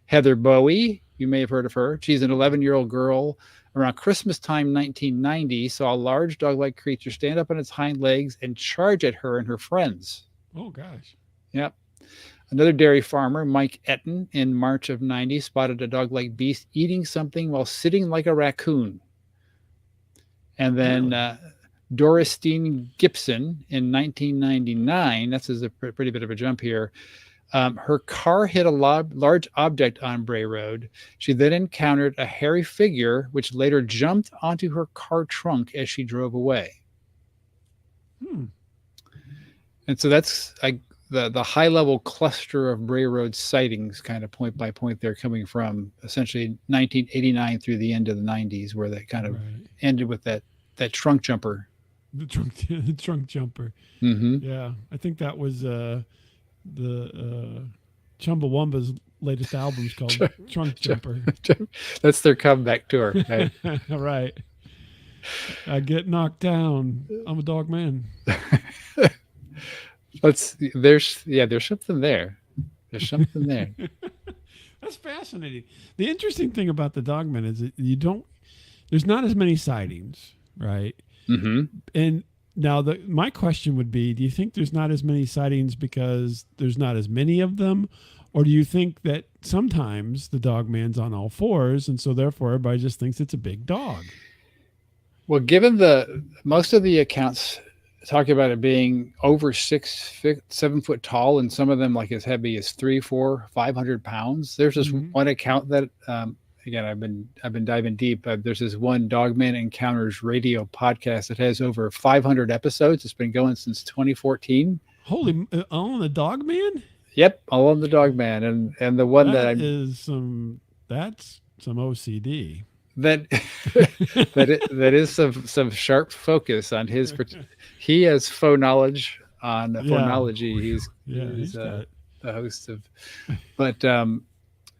Heather Bowie, you may have heard of her. She's an 11-year-old girl. Around Christmas time 1990, saw a large dog-like creature stand up on its hind legs and charge at her and her friends. Oh, gosh. Yep. Another dairy farmer, Mike Etten, in March of 90, spotted a dog-like beast eating something while sitting like a raccoon. And then Doristine Gibson in 1999, that's a pretty bit of a jump here, her car hit a large object on Bray Road. She then encountered a hairy figure, which later jumped onto her car trunk as she drove away. And so that's the high-level cluster of Bray Road sightings, kind of point by point there, coming from essentially 1989 through the end of the 90s, where they kind of ended with that trunk jumper. The trunk jumper. Mm-hmm. Yeah, I think that was the Chumbawamba's latest album is called Trunk Jumper. That's their comeback tour. Right? Right. I get knocked down. I'm a dog man. There's something there. There's something there. That's fascinating. The interesting thing about the Dogman is that there's not as many sightings, right? Mm-hmm. And now my question would be, do you think there's not as many sightings because there's not as many of them? Or do you think that sometimes the Dogman's on all fours and so therefore everybody just thinks it's a big dog? Well, given most of the accounts talk about it being over 7 foot tall, and some of them like as heavy as 300, 400, 500 pounds. There's this one account that, again, I've been diving deep. There's this one Dogman Encounters radio podcast that has over 500 episodes. It's been going since 2014. Holy, all on the Dogman? Yep, all on the Dogman, and the one that's some OCD. That is some sharp focus on his. He has Fauxknowledge on phonology. He's the host of,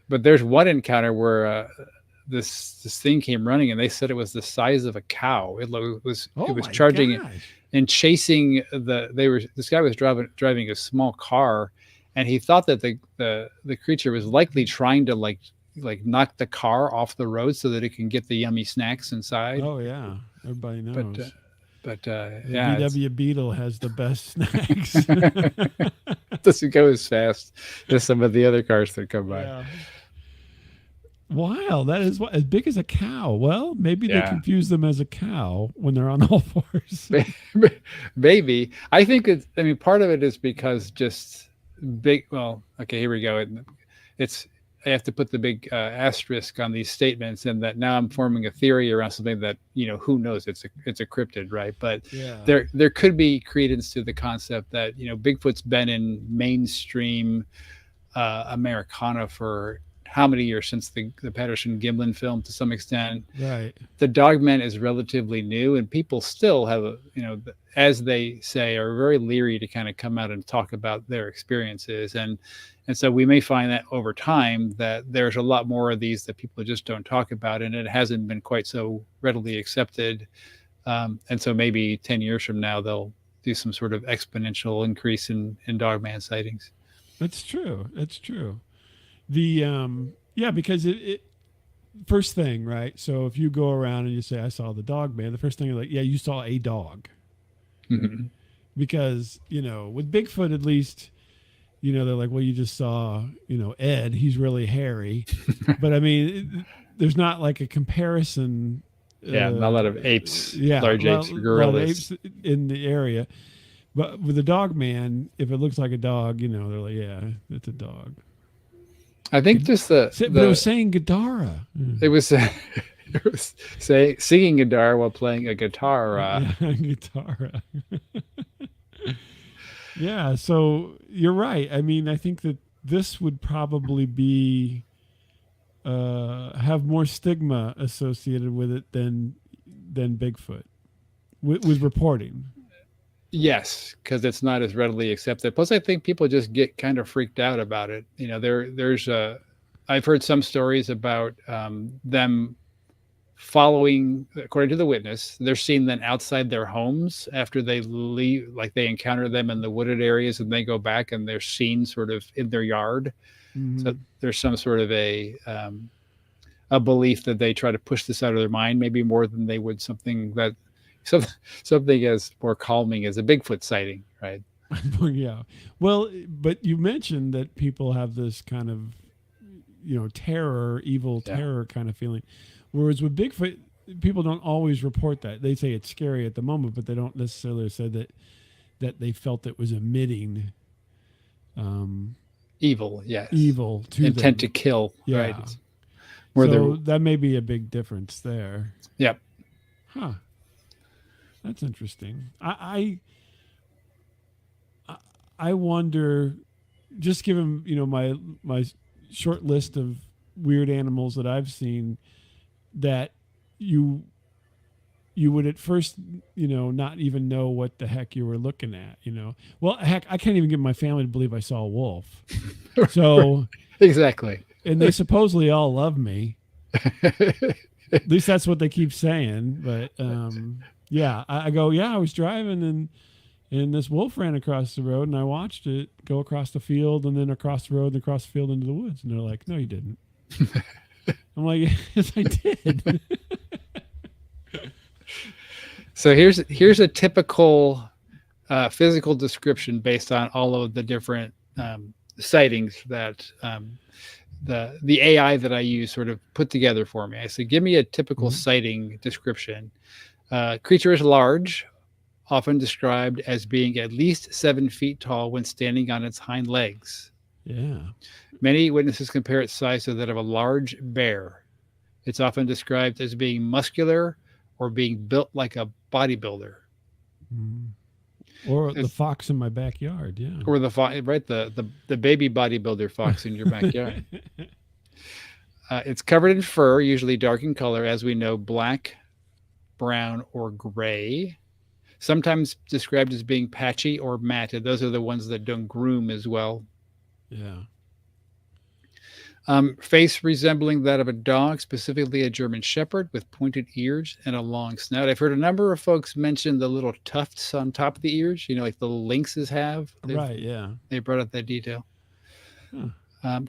but there's one encounter where this thing came running, and they said it was the size of a cow. It was charging and chasing this guy was driving a small car, and he thought that the creature was likely trying to like knock the car off the road so that it can get the yummy snacks inside. Oh yeah, everybody knows. But VW Beetle has the best snacks. Doesn't go as fast as some of the other cars that come by. Yeah. Wow, that is as big as a cow. Well, maybe they confuse them as a cow when they're on all fours. Maybe. I think part of it is because just big. Well, okay, here we go. I have to put the big asterisk on these statements, and that now I'm forming a theory around something that, who knows, it's a cryptid, right? But there could be credence to the concept that, Bigfoot's been in mainstream Americana for how many years, since the Patterson Gimlin film to some extent. Right. The Dogman is relatively new, and people still have, as they say, are very leery to kind of come out and talk about their experiences. And so we may find that over time that there's a lot more of these that people just don't talk about, and it hasn't been quite so readily accepted. And so maybe 10 years from now, they'll do some sort of exponential increase in Dogman sightings. That's true. That's true. Because it first thing, right? So if you go around and you say, I saw the Dogman, the first thing you're like, yeah, you saw a dog. Mm-hmm. Because, with Bigfoot, at least, they're like, well, you just saw, Ed, he's really hairy. But I mean, there's not like a comparison. Not a lot of apes, large apes, or gorillas apes in the area. But with the Dogman, if it looks like a dog, they're like, yeah, it's a dog. I think just But it was saying Gadara. it was singing guitar while playing a guitar. Yeah, Gadara. Yeah, so you're right. I mean, I think that this would probably be have more stigma associated with it than Bigfoot with reporting. Yes, because it's not as readily accepted. Plus, I think people just get kind of freaked out about it. I've heard some stories about them following, according to the witness, they're seen then outside their homes after they leave, like they encounter them in the wooded areas, and they go back and they're seen sort of in their yard. Mm-hmm. So there's some sort of a belief that they try to push this out of their mind, maybe more than they would something as more calming as a Bigfoot sighting, right? Yeah. Well, but you mentioned that people have this kind of, terror, evil terror kind of feeling. Whereas with Bigfoot, people don't always report that. They say it's scary at the moment, but they don't necessarily say that they felt it was emitting evil, yes. Evil to intent them. To kill, yeah. Right? So that may be a big difference there. Yep. Huh. That's interesting. I wonder, just given my short list of weird animals that I've seen, that you would at first not even know what the heck you were looking at. Well, heck, I can't even get my family to believe I saw a wolf. So exactly. And they supposedly all love me. At least that's what they keep saying. But yeah, I go, yeah, I was driving and this wolf ran across the road, and I watched it go across the field and then across the road and across the field into the woods. And they're like, no, you didn't. I'm like, yes, I did. So here's a typical physical description based on all of the different sightings that the AI that I use sort of put together for me. I said, give me a typical sighting description. Creature is large, often described as being at least 7 feet tall when standing on its hind legs. Yeah. Many witnesses compare its size to that of a large bear. It's often described as being muscular or being built like a bodybuilder. Or the fox in my backyard, yeah. Or the baby bodybuilder fox in your backyard. It's covered in fur, usually dark in color, as we know, black, brown, or gray. Sometimes described as being patchy or matted. Those are the ones that don't groom as well. Yeah. Face resembling that of a dog, specifically a German Shepherd, with pointed ears and a long snout. I've heard a number of folks mention the little tufts on top of the ears, like the lynxes have. Right, yeah. They brought up that detail.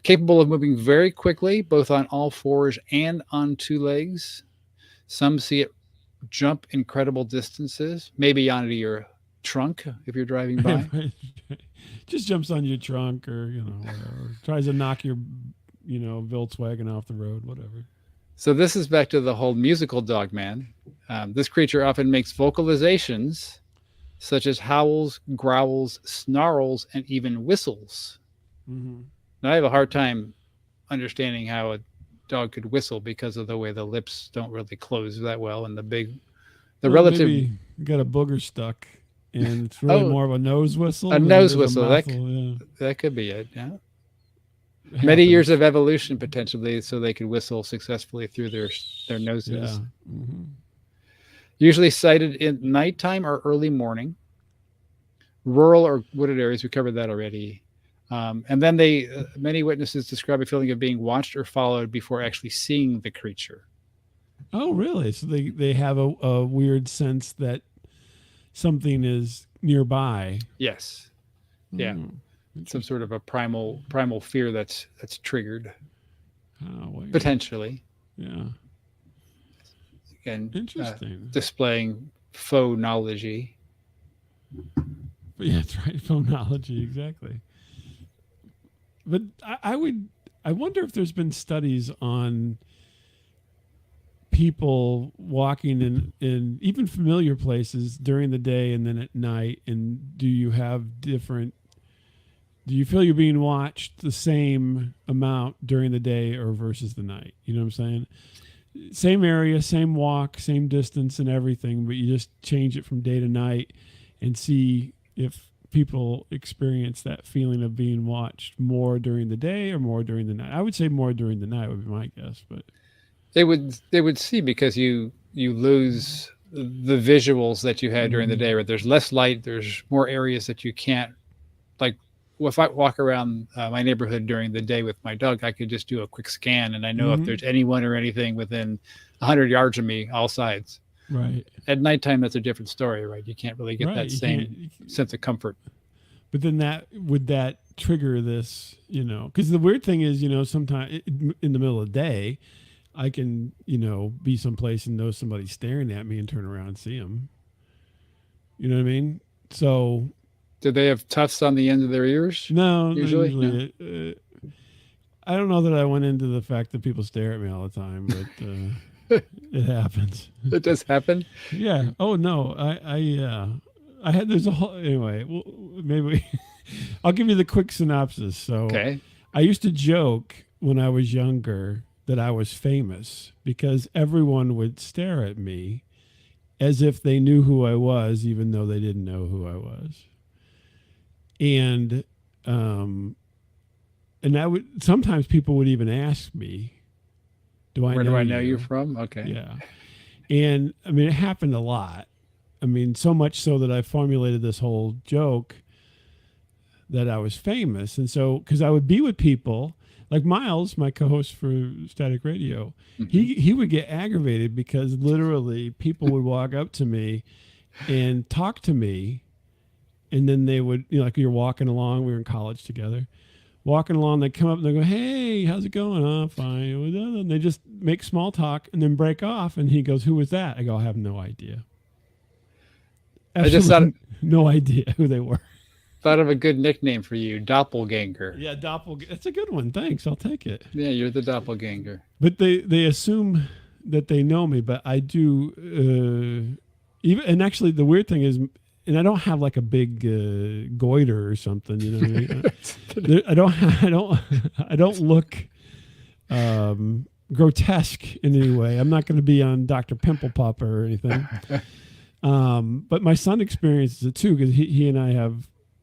Capable of moving very quickly, both on all fours and on two legs. Some see it jump incredible distances, maybe onto your trunk if you're driving by. Just jumps on your trunk or, whatever. Tries to knock your Volkswagen off the road, whatever. So this is back to the whole musical Dogman. This creature often makes vocalizations such as howls, growls, snarls, and even whistles. Mm-hmm. Now, I have a hard time understanding how a dog could whistle because of the way the lips don't really close that well, and maybe you got a booger stuck, and it's really more of a nose whistle. A nose whistle. That could be it. Yeah. Many years of evolution potentially, so they could whistle successfully through their noses. Yeah. Mm-hmm. Usually sighted in nighttime or early morning. Rural or wooded areas, we covered that already. And then many witnesses describe a feeling of being watched or followed before actually seeing the creature. Oh, really? So they have a weird sense that something is nearby. Yes. Yeah. Some sort of a primal fear that's triggered. Potentially. Yeah. Again, interesting. Displaying Fauxknowledge. Yeah, that's right. Fauxknowledge, exactly. But I wonder if there's been studies on people walking in even familiar places during the day and then at night? And do you feel you're being watched the same amount during the day or versus the night? You know what I'm saying? Same area, same walk, same distance and everything, but you just change it from day to night and see if people experience that feeling of being watched more during the day or more during the night. I would say more during the night would be my guess, but They would see, because you lose the visuals that you had during the day, where there's less light, there's more areas that you can't, like, well, if I walk around my neighborhood during the day with my dog, I could just do a quick scan and I know if there's anyone or anything within 100 yards of me, all sides. right. At nighttime, that's a different story, right? You can't really get Right, that you same sense of comfort. But then that trigger this, because the weird thing is, sometimes in the middle of the day, I can, be someplace and know somebody's staring at me and turn around and see them. You know what I mean? So. Do they have tufts on the ends of their ears? No, usually. No. I don't know that I went into the fact that people stare at me all the time, but it happens. It does happen? Yeah. Oh, no. I had, there's a whole, anyway, well, maybe I'll give you the quick synopsis. So Okay. I used to joke when I was younger that I was famous because everyone would stare at me as if they knew who I was, even though they didn't know who I was. And I would, sometimes people would even ask me, Where do I know you from? Okay. Yeah. And I mean, it happened a lot. I mean, so much so that I formulated this whole joke that I was famous. And so, because I would be with people like Miles, my co-host for Static Radio, he would get aggravated because literally people would walk up to me and talk to me. And then they would, like you're walking along, we were in college together, walking along, they come up and they go, "Hey, how's it going?" "Oh, fine." And they just make small talk and then break off. And he goes, "Who was that?" I go, "I have no idea." I just no idea who they were. Thought of a good nickname for you, doppelganger. Yeah, doppelganger. That's a good one. Thanks. I'll take it. Yeah, you're the doppelganger. But they assume that they know me, but I do. Even, and actually, the weird thing is, and I don't have like a big goiter or something, you know what I mean? I don't look grotesque in any way. I'm not going to be on Dr. Pimple Popper or anything. But my son experiences it too, because he and I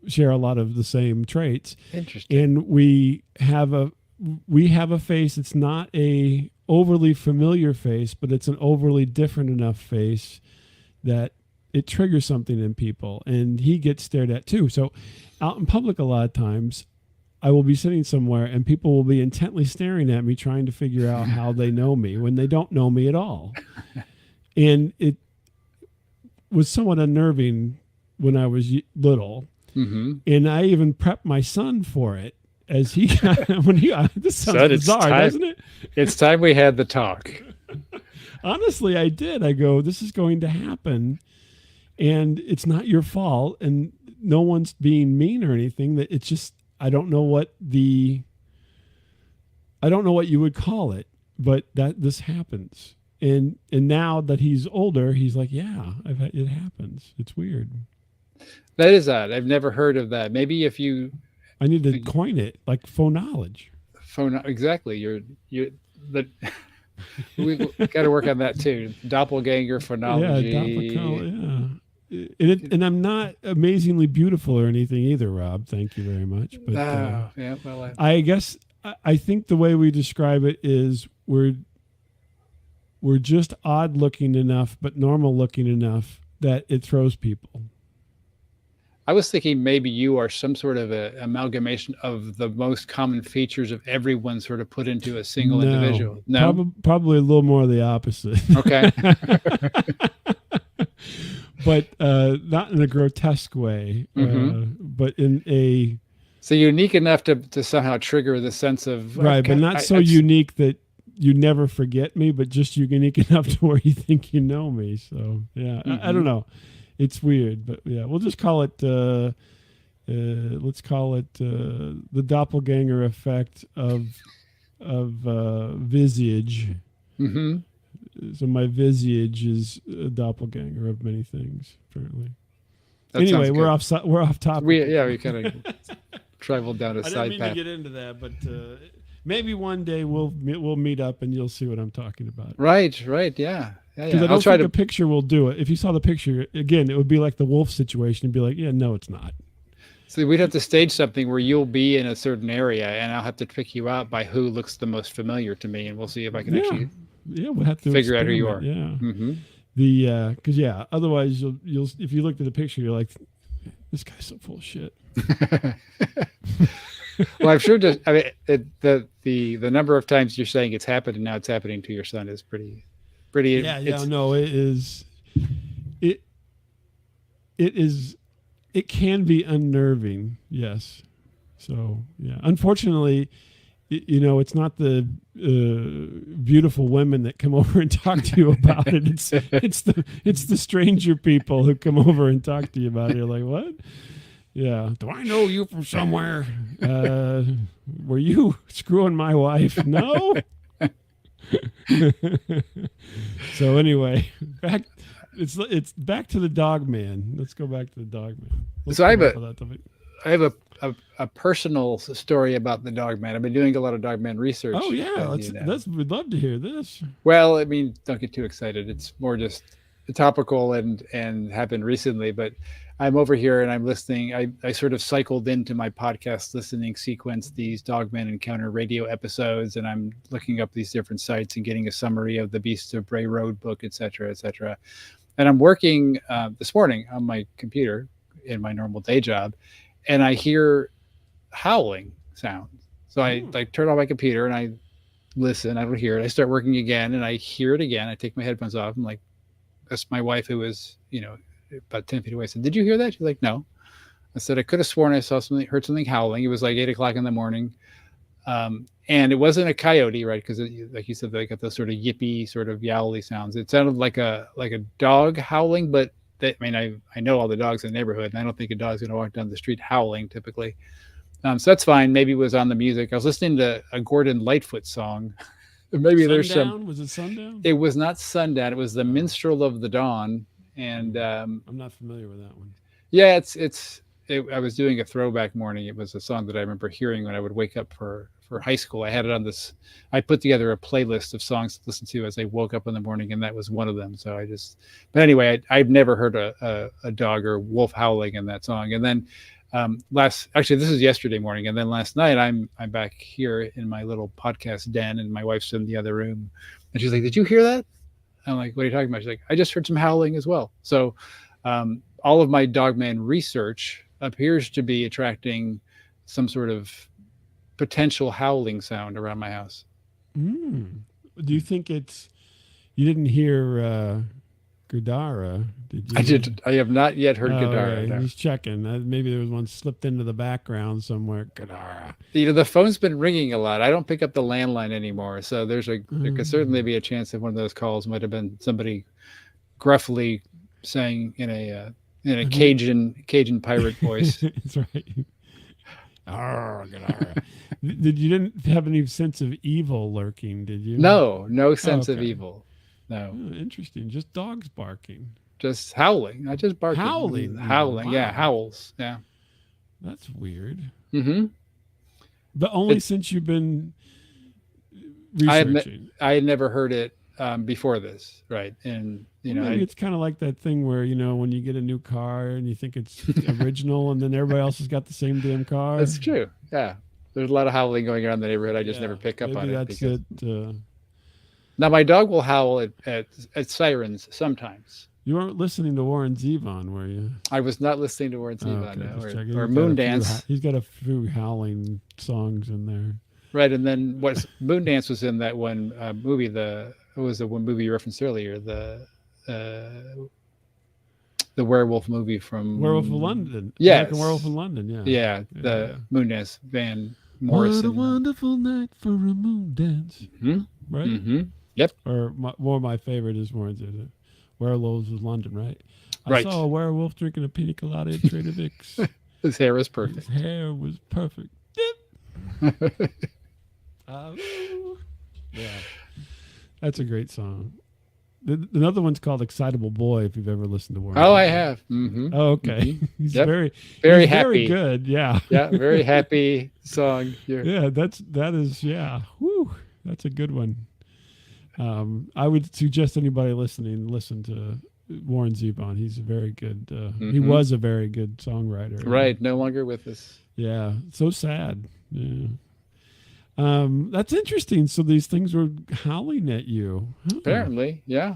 share a lot of the same traits. Interesting. And we have a face. It's not a overly familiar face, but it's an overly different enough face that it triggers something in people, and he gets stared at too. So out in public, a lot of times I will be sitting somewhere and people will be intently staring at me, trying to figure out how they know me when they don't know me at all. And it was somewhat unnerving when I was little. And I even prepped my son for it as he, this sounds bizarre, doesn't it? It's time we had the talk. Honestly, I did. I go, this is going to happen. And it's not your fault, and no one's being mean or anything. That it's just I don't know what you would call it, but that this happens. And now that he's older, he's like, yeah, it happens. It's weird. That is odd. I've never heard of that. Maybe if you, I need to coin it like Fauxknowledge. Exactly. We've got to work on that too. Doppelganger phonology. Yeah, doppelganger. Yeah. And I'm not amazingly beautiful or anything either, Rob. Thank you very much. But yeah, well, I guess I think the way we describe it is we're just odd looking enough, but normal looking enough that it throws people. I was thinking maybe you are some sort of an amalgamation of the most common features of everyone sort of put into a single individual. No, probably a little more of the opposite. Okay. But not in a grotesque way, but in a... So unique enough to somehow trigger the sense of... Right, but not so unique that you never forget me, but just unique enough to where you think you know me. So, yeah, I don't know. It's weird, but yeah, we'll just call it... let's call it the doppelganger effect of visage. So my visage is a doppelganger of many things, apparently. That Anyway, sounds good. we're off topic. We kind of traveled down a I didn't side mean path. to get into that, but maybe one day we'll meet up and you'll see what I'm talking about. Right, yeah. Because I don't think a picture will do it. If you saw the picture, again, it would be like the wolf situation. It'd be like, yeah, no, it's not. So we'd have to stage something where you'll be in a certain area, and I'll have to pick you out by who looks the most familiar to me, and we'll see if I can actually we'll have to figure out who you are. Yeah. Mm-hmm. Because otherwise you'll if you looked at the picture, you're like, this guy's so full of shit. Well, I'm sure. The number of times you're saying it's happened and now it's happening to your son is pretty. No, it is. It can be unnerving. Yes. So yeah, unfortunately, it's not the beautiful women that come over and talk to you about it. It's the stranger people who come over and talk to you about it. You're like, what? Yeah. Do I know you from somewhere? Were you screwing my wife? No. So anyway, it's back to the Dogman. Let's go back to the Dogman. So I have a personal story about the Dogman. I've been doing a lot of Dogman research. Oh yeah, we'd love to hear this. Well, I mean, don't get too excited. It's more just topical and happened recently. But I'm over here and I'm listening. I sort of cycled into my podcast listening sequence these Dogman Encounter radio episodes, and I'm looking up these different sites and getting a summary of the Beasts of Bray Road book, et cetera, et cetera. And I'm working this morning on my computer in my normal day job, and I hear howling sounds. So I turn on my computer and I listen. I don't hear it. I start working again and I hear it again. I take my headphones off. I'm like, that's my wife who was, about 10 feet away. I said, did you hear that? She's like, no. I said, I could have sworn I heard something howling. It was like 8:00 in the morning. And it wasn't a coyote, right? Because like you said, they got those sort of yippy, sort of yowly sounds. It sounded like a dog howling, but I know all the dogs in the neighborhood, and I don't think a dog's going to walk down the street howling typically. So that's fine. Maybe it was on the music. I was listening to a Gordon Lightfoot song. Maybe Sundown? There's some. Was it Sundown? It was not Sundown. It was the Minstrel of the Dawn. And I'm not familiar with that one. Yeah, I was doing a throwback morning. It was a song that I remember hearing when I would wake up for high school. I had it on this. I put together a playlist of songs to listen to as I woke up in the morning, and that was one of them. So but anyway, I've never heard a dog or wolf howling in that song. And then this is yesterday morning, and then last night I'm back here in my little podcast den, and my wife's in the other room, and she's like, "Did you hear that?" I'm like, what are you talking about? She's like, I just heard some howling as well. So all of my Dogman research appears to be attracting some sort of potential howling sound around my house. Do you think you didn't hear Gadara, did you? I did. I have not yet heard Gadara. Right. No. Just checking. Maybe there was one slipped into the background somewhere. Gadara. The phone's been ringing a lot. I don't pick up the landline anymore, so there could certainly be a chance that one of those calls might have been somebody gruffly saying in a Cajun pirate voice. That's right. Gadara. You didn't have any sense of evil lurking, did you? No sense of evil. No. Oh, interesting. Just dogs barking. Just howling, not just barking. Howling. Howling. Wow. Yeah, howls. Yeah. That's weird. Mm-hmm. But only since you've been researching. I had never heard it before this, right? And maybe it's kind of like that thing where when you get a new car and you think it's original, and then everybody else has got the same damn car. That's true. Yeah, there's a lot of howling going around the neighborhood. I just never pick up on it. That's it. Now my dog will howl at sirens sometimes. You weren't listening to Warren Zevon, were you? I was not listening to Warren Zevon or Moondance. He's got a few howling songs in there. Right, and then Moondance was in that one movie. What was the one movie you referenced earlier? The werewolf movie from Werewolf of London. Yes. American Werewolf in London. Yeah. Yeah, the Moondance Van Morrison. What a wonderful night for a moon dance. Mm-hmm. Right? Mm-hmm. Yep. Or one of my favorite is more Werewolves of London, right? I saw a werewolf drinking a pina colada at Trader Vic's. His hair was perfect. His hair was perfect. Yeah. That's a great song. Another one's called Excitable Boy, if you've ever listened to Warren. Oh, I have. Mm-hmm. Oh, okay. Mm-hmm. He's Yep. very Very he's happy. very good. Yeah. Yeah, very happy song. Yeah, that is Whew, that's a good one. I would suggest anybody listening listen to Warren Zevon. He's a very good. He was a very good songwriter. Right, no longer with us. Yeah, so sad. Yeah. That's interesting. So these things were howling at you. Huh. Apparently, yeah.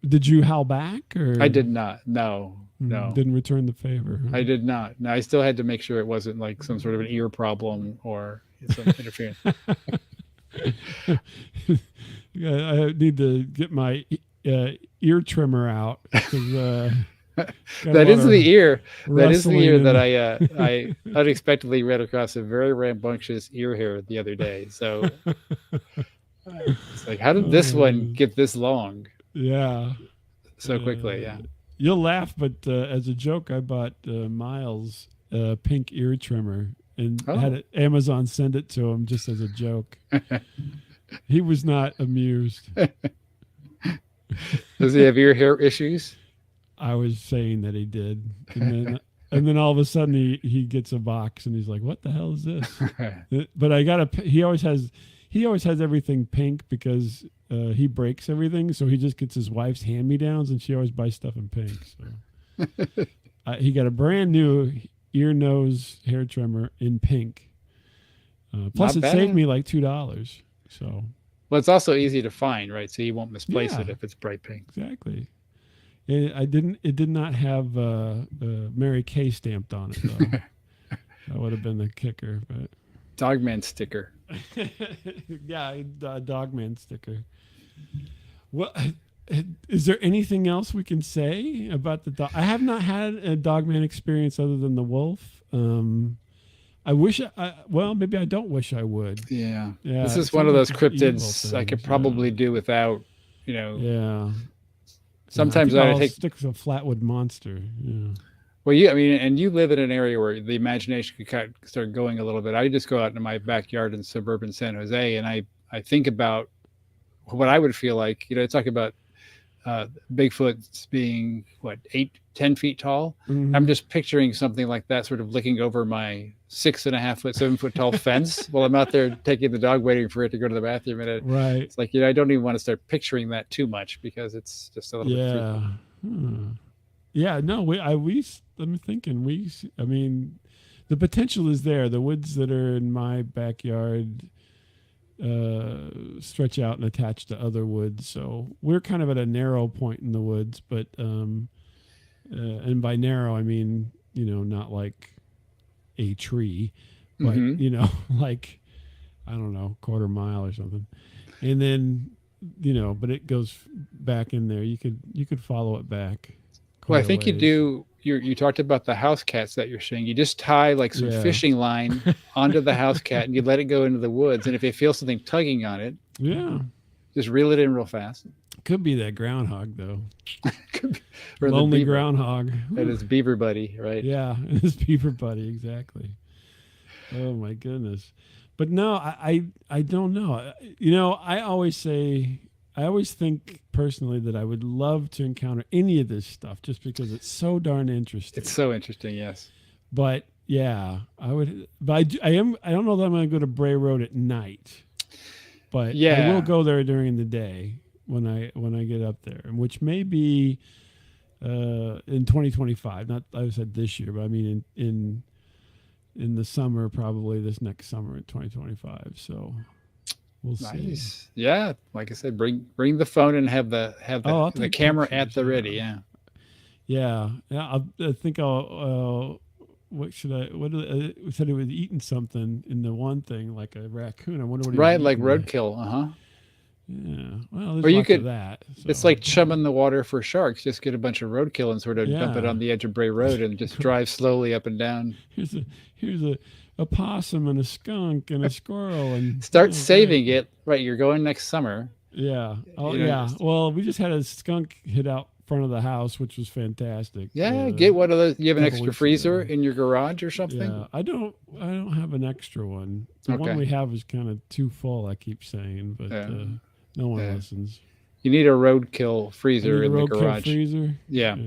Did you howl back, or I did not. No. Didn't return the favor. Huh? I did not. No, I still had to make sure it wasn't like some sort of an ear problem or some interference. Yeah, I need to get my ear trimmer out. That is the ear. That is the ear that and- I unexpectedly ran across a very rambunctious ear hair the other day. So it's like, how did this one get this long Yeah. so quickly? Yeah. You'll laugh, but as a joke, I bought Miles a pink ear trimmer and had Amazon send it to him just as a joke. He was not amused. Does he have ear hair issues? I was saying that he did, and then all of a sudden he gets a box and he's like, "What the hell is this?" But I got he always has everything pink because he breaks everything, so he just gets his wife's hand-me-downs, and she always buys stuff in pink. So he got a brand new ear, nose, hair trimmer in pink. Plus, it saved me like $2. So, well, it's also easy to find, right? So you won't misplace it if it's bright pink. Exactly. It did not have Mary Kay stamped on it, though. That would have been the kicker, but Dogman sticker. Yeah, Dogman sticker. Well, is there anything else we can say about the dog? I have not had a Dogman experience other than the wolf. I wish. Well, maybe I don't wish I would. Yeah. This is one of those cryptids I could probably do without. Yeah. Sometimes I take stick with a flatwood monster. Yeah. Well, and you live in an area where the imagination could kind of start going a little bit. I just go out into my backyard in suburban San Jose, and I think about what I would feel like. Talk about Bigfoot being 8-10 feet tall. Mm-hmm. I'm just picturing something like that, sort of looking over my 6.5 foot, 7 foot tall fence while I'm out there taking the dog, waiting for it to go to the bathroom. And right. It's like, I don't even want to start picturing that too much because it's just a little bit freaky. Yeah, no, I'm thinking I mean, the potential is there. The woods that are in my backyard stretch out and attach to other woods. So we're kind of at a narrow point in the woods, but, and by narrow, I mean, not like a tree, but, like, I don't know, quarter mile or something. And then, but it goes back in there. You could follow it back. Well, I think you do. You talked about the house cats that you're seeing. You just tie like some fishing line onto the house cat and you let it go into the woods. And if you feel something tugging on it, just reel it in real fast. Could be that groundhog though. Could be, or lonely groundhog. And his beaver buddy, right? Yeah, his beaver buddy, exactly. Oh my goodness. But no, I don't know. I always think personally that I would love to encounter any of this stuff just because it's so darn interesting. It's so interesting, yes. But yeah, I would. But I don't know that I'm going to go to Bray Road at night. But I will go there during the day when I get up there, which may be in 2025. Not I said this year, but I mean in the summer, probably this next summer in 2025. So. We'll see. Yeah, like I said, bring the phone and have the camera at the ready. Yeah. I think I'll. What should I? We said it was eating something in the one thing, like a raccoon. I wonder what. Right, like roadkill. Yeah. Well, there's lots of that. So. It's like chumming the water for sharks. Just get a bunch of roadkill and sort of dump it on the edge of Bray Road and just drive slowly up and down. Here's a possum and a skunk and a squirrel and start saving it. Right, you're going next summer. Yeah. Oh yeah. Well, we just had a skunk hit out front of the house, which was fantastic. Yeah, get one of those. You have an extra freezer in your garage or something? Yeah, I don't have an extra one. The one we have is kind of too full. I keep saying, but no one listens. You need a roadkill I freezer need a in the roadkill garage. freezer. Yeah.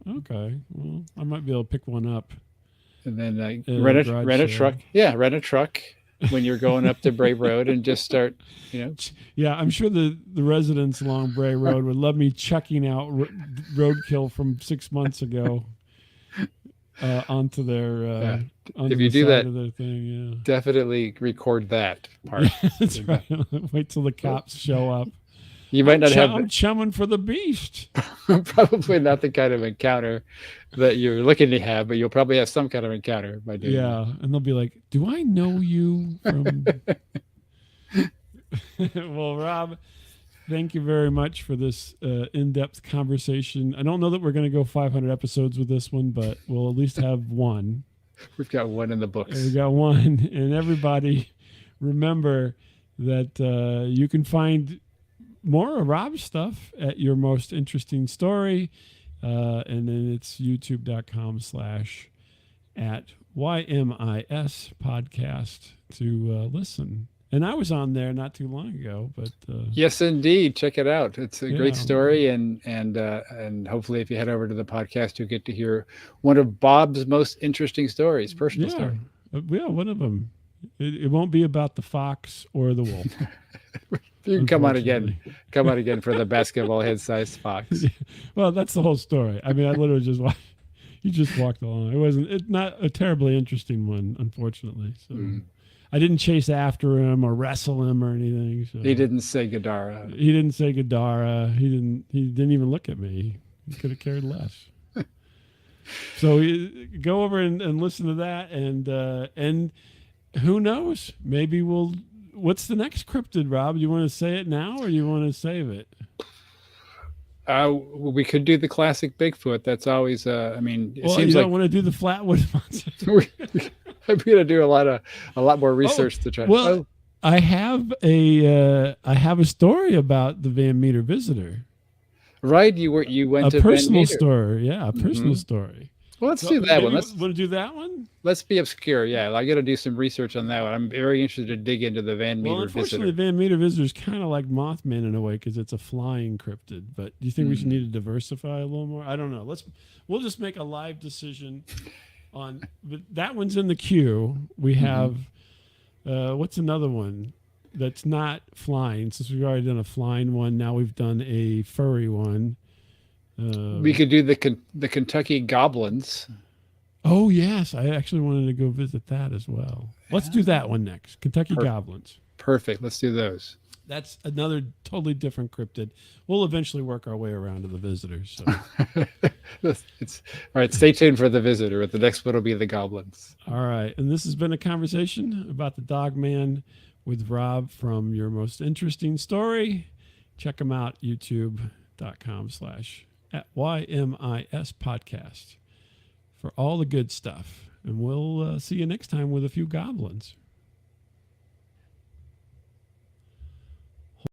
Okay. Well, I might be able to pick one up. And then In rent a garage a sale. truck. Yeah, rent a truck when you're going up to Bray Road and just start, Yeah, I'm sure the residents along Bray Road would love me chucking out roadkill from 6 months ago onto their onto If you the do side that, of their thing. definitely record that part. Yeah, that's right. Wait till the cops show up. You might not I'm chumming for the beast. probably not the kind of encounter that you're looking to have, but you'll probably have some kind of encounter by doing that. And they'll be like, "Do I know you from?" Well, Rob, thank you very much for this in-depth conversation. I don't know that we're going to go 500 episodes with this one, but we'll at least have one. We've got one in the books. We got one, and everybody remember that you can find more of Rob's stuff at Your Most Interesting Story, and then it's youtube.com/@YMISpodcast to listen. And I was on there not too long ago, but yes, indeed, check it out. It's a great story, and hopefully, if you head over to the podcast, you'll get to hear one of Bob's most interesting stories, personal story. Yeah, one of them. It won't be about the fox or the wolf. You can come on again for the basketball head-sized fox. Well, that's the whole story. I mean, I literally just walked. You just walked along. It's not a terribly interesting one, unfortunately. So I didn't chase after him or wrestle him or anything. So. He didn't say Gadara. He didn't say Gadara. He didn't even look at me. He could have cared less. So go over and listen to that, and who knows? Maybe we'll. What's the next cryptid, Rob? Do you want to say it now, or you want to save it? We could do the classic Bigfoot. That's always. I mean, it seems you like don't want to do the flatwood monster. I'm going to do a lot more research to try. Well, I have a story about the Van Meter visitor. Right, you went to a personal Van Meter. story. Yeah, a personal story. Well, let's do that one. Want to do that one? Let's be obscure. Yeah, I got to do some research on that one. I'm very interested to dig into the Van Meter unfortunately, visitor. the Van Meter visitor is kind of like Mothman in a way because it's a flying cryptid. But do you think we should need to diversify a little more? I don't know. We'll just make a live decision on. But that one's in the queue. We have what's another one that's not flying? Since we've already done a flying one, now we've done a furry one. We could do the Kentucky goblins. Oh yes, I actually wanted to go visit that as well. Let's do that one next. Kentucky goblins. Perfect. Let's do those. That's another totally different cryptid. We'll eventually work our way around to the visitors. So. It's all right. Stay tuned for the visitor. But the next one will be the goblins. All right, and this has been a conversation about the Dogman with Rob from Your Most Interesting Story. Check him out, youtube.com/@YMISpodcast for all the good stuff. And we'll see you next time with a few goblins.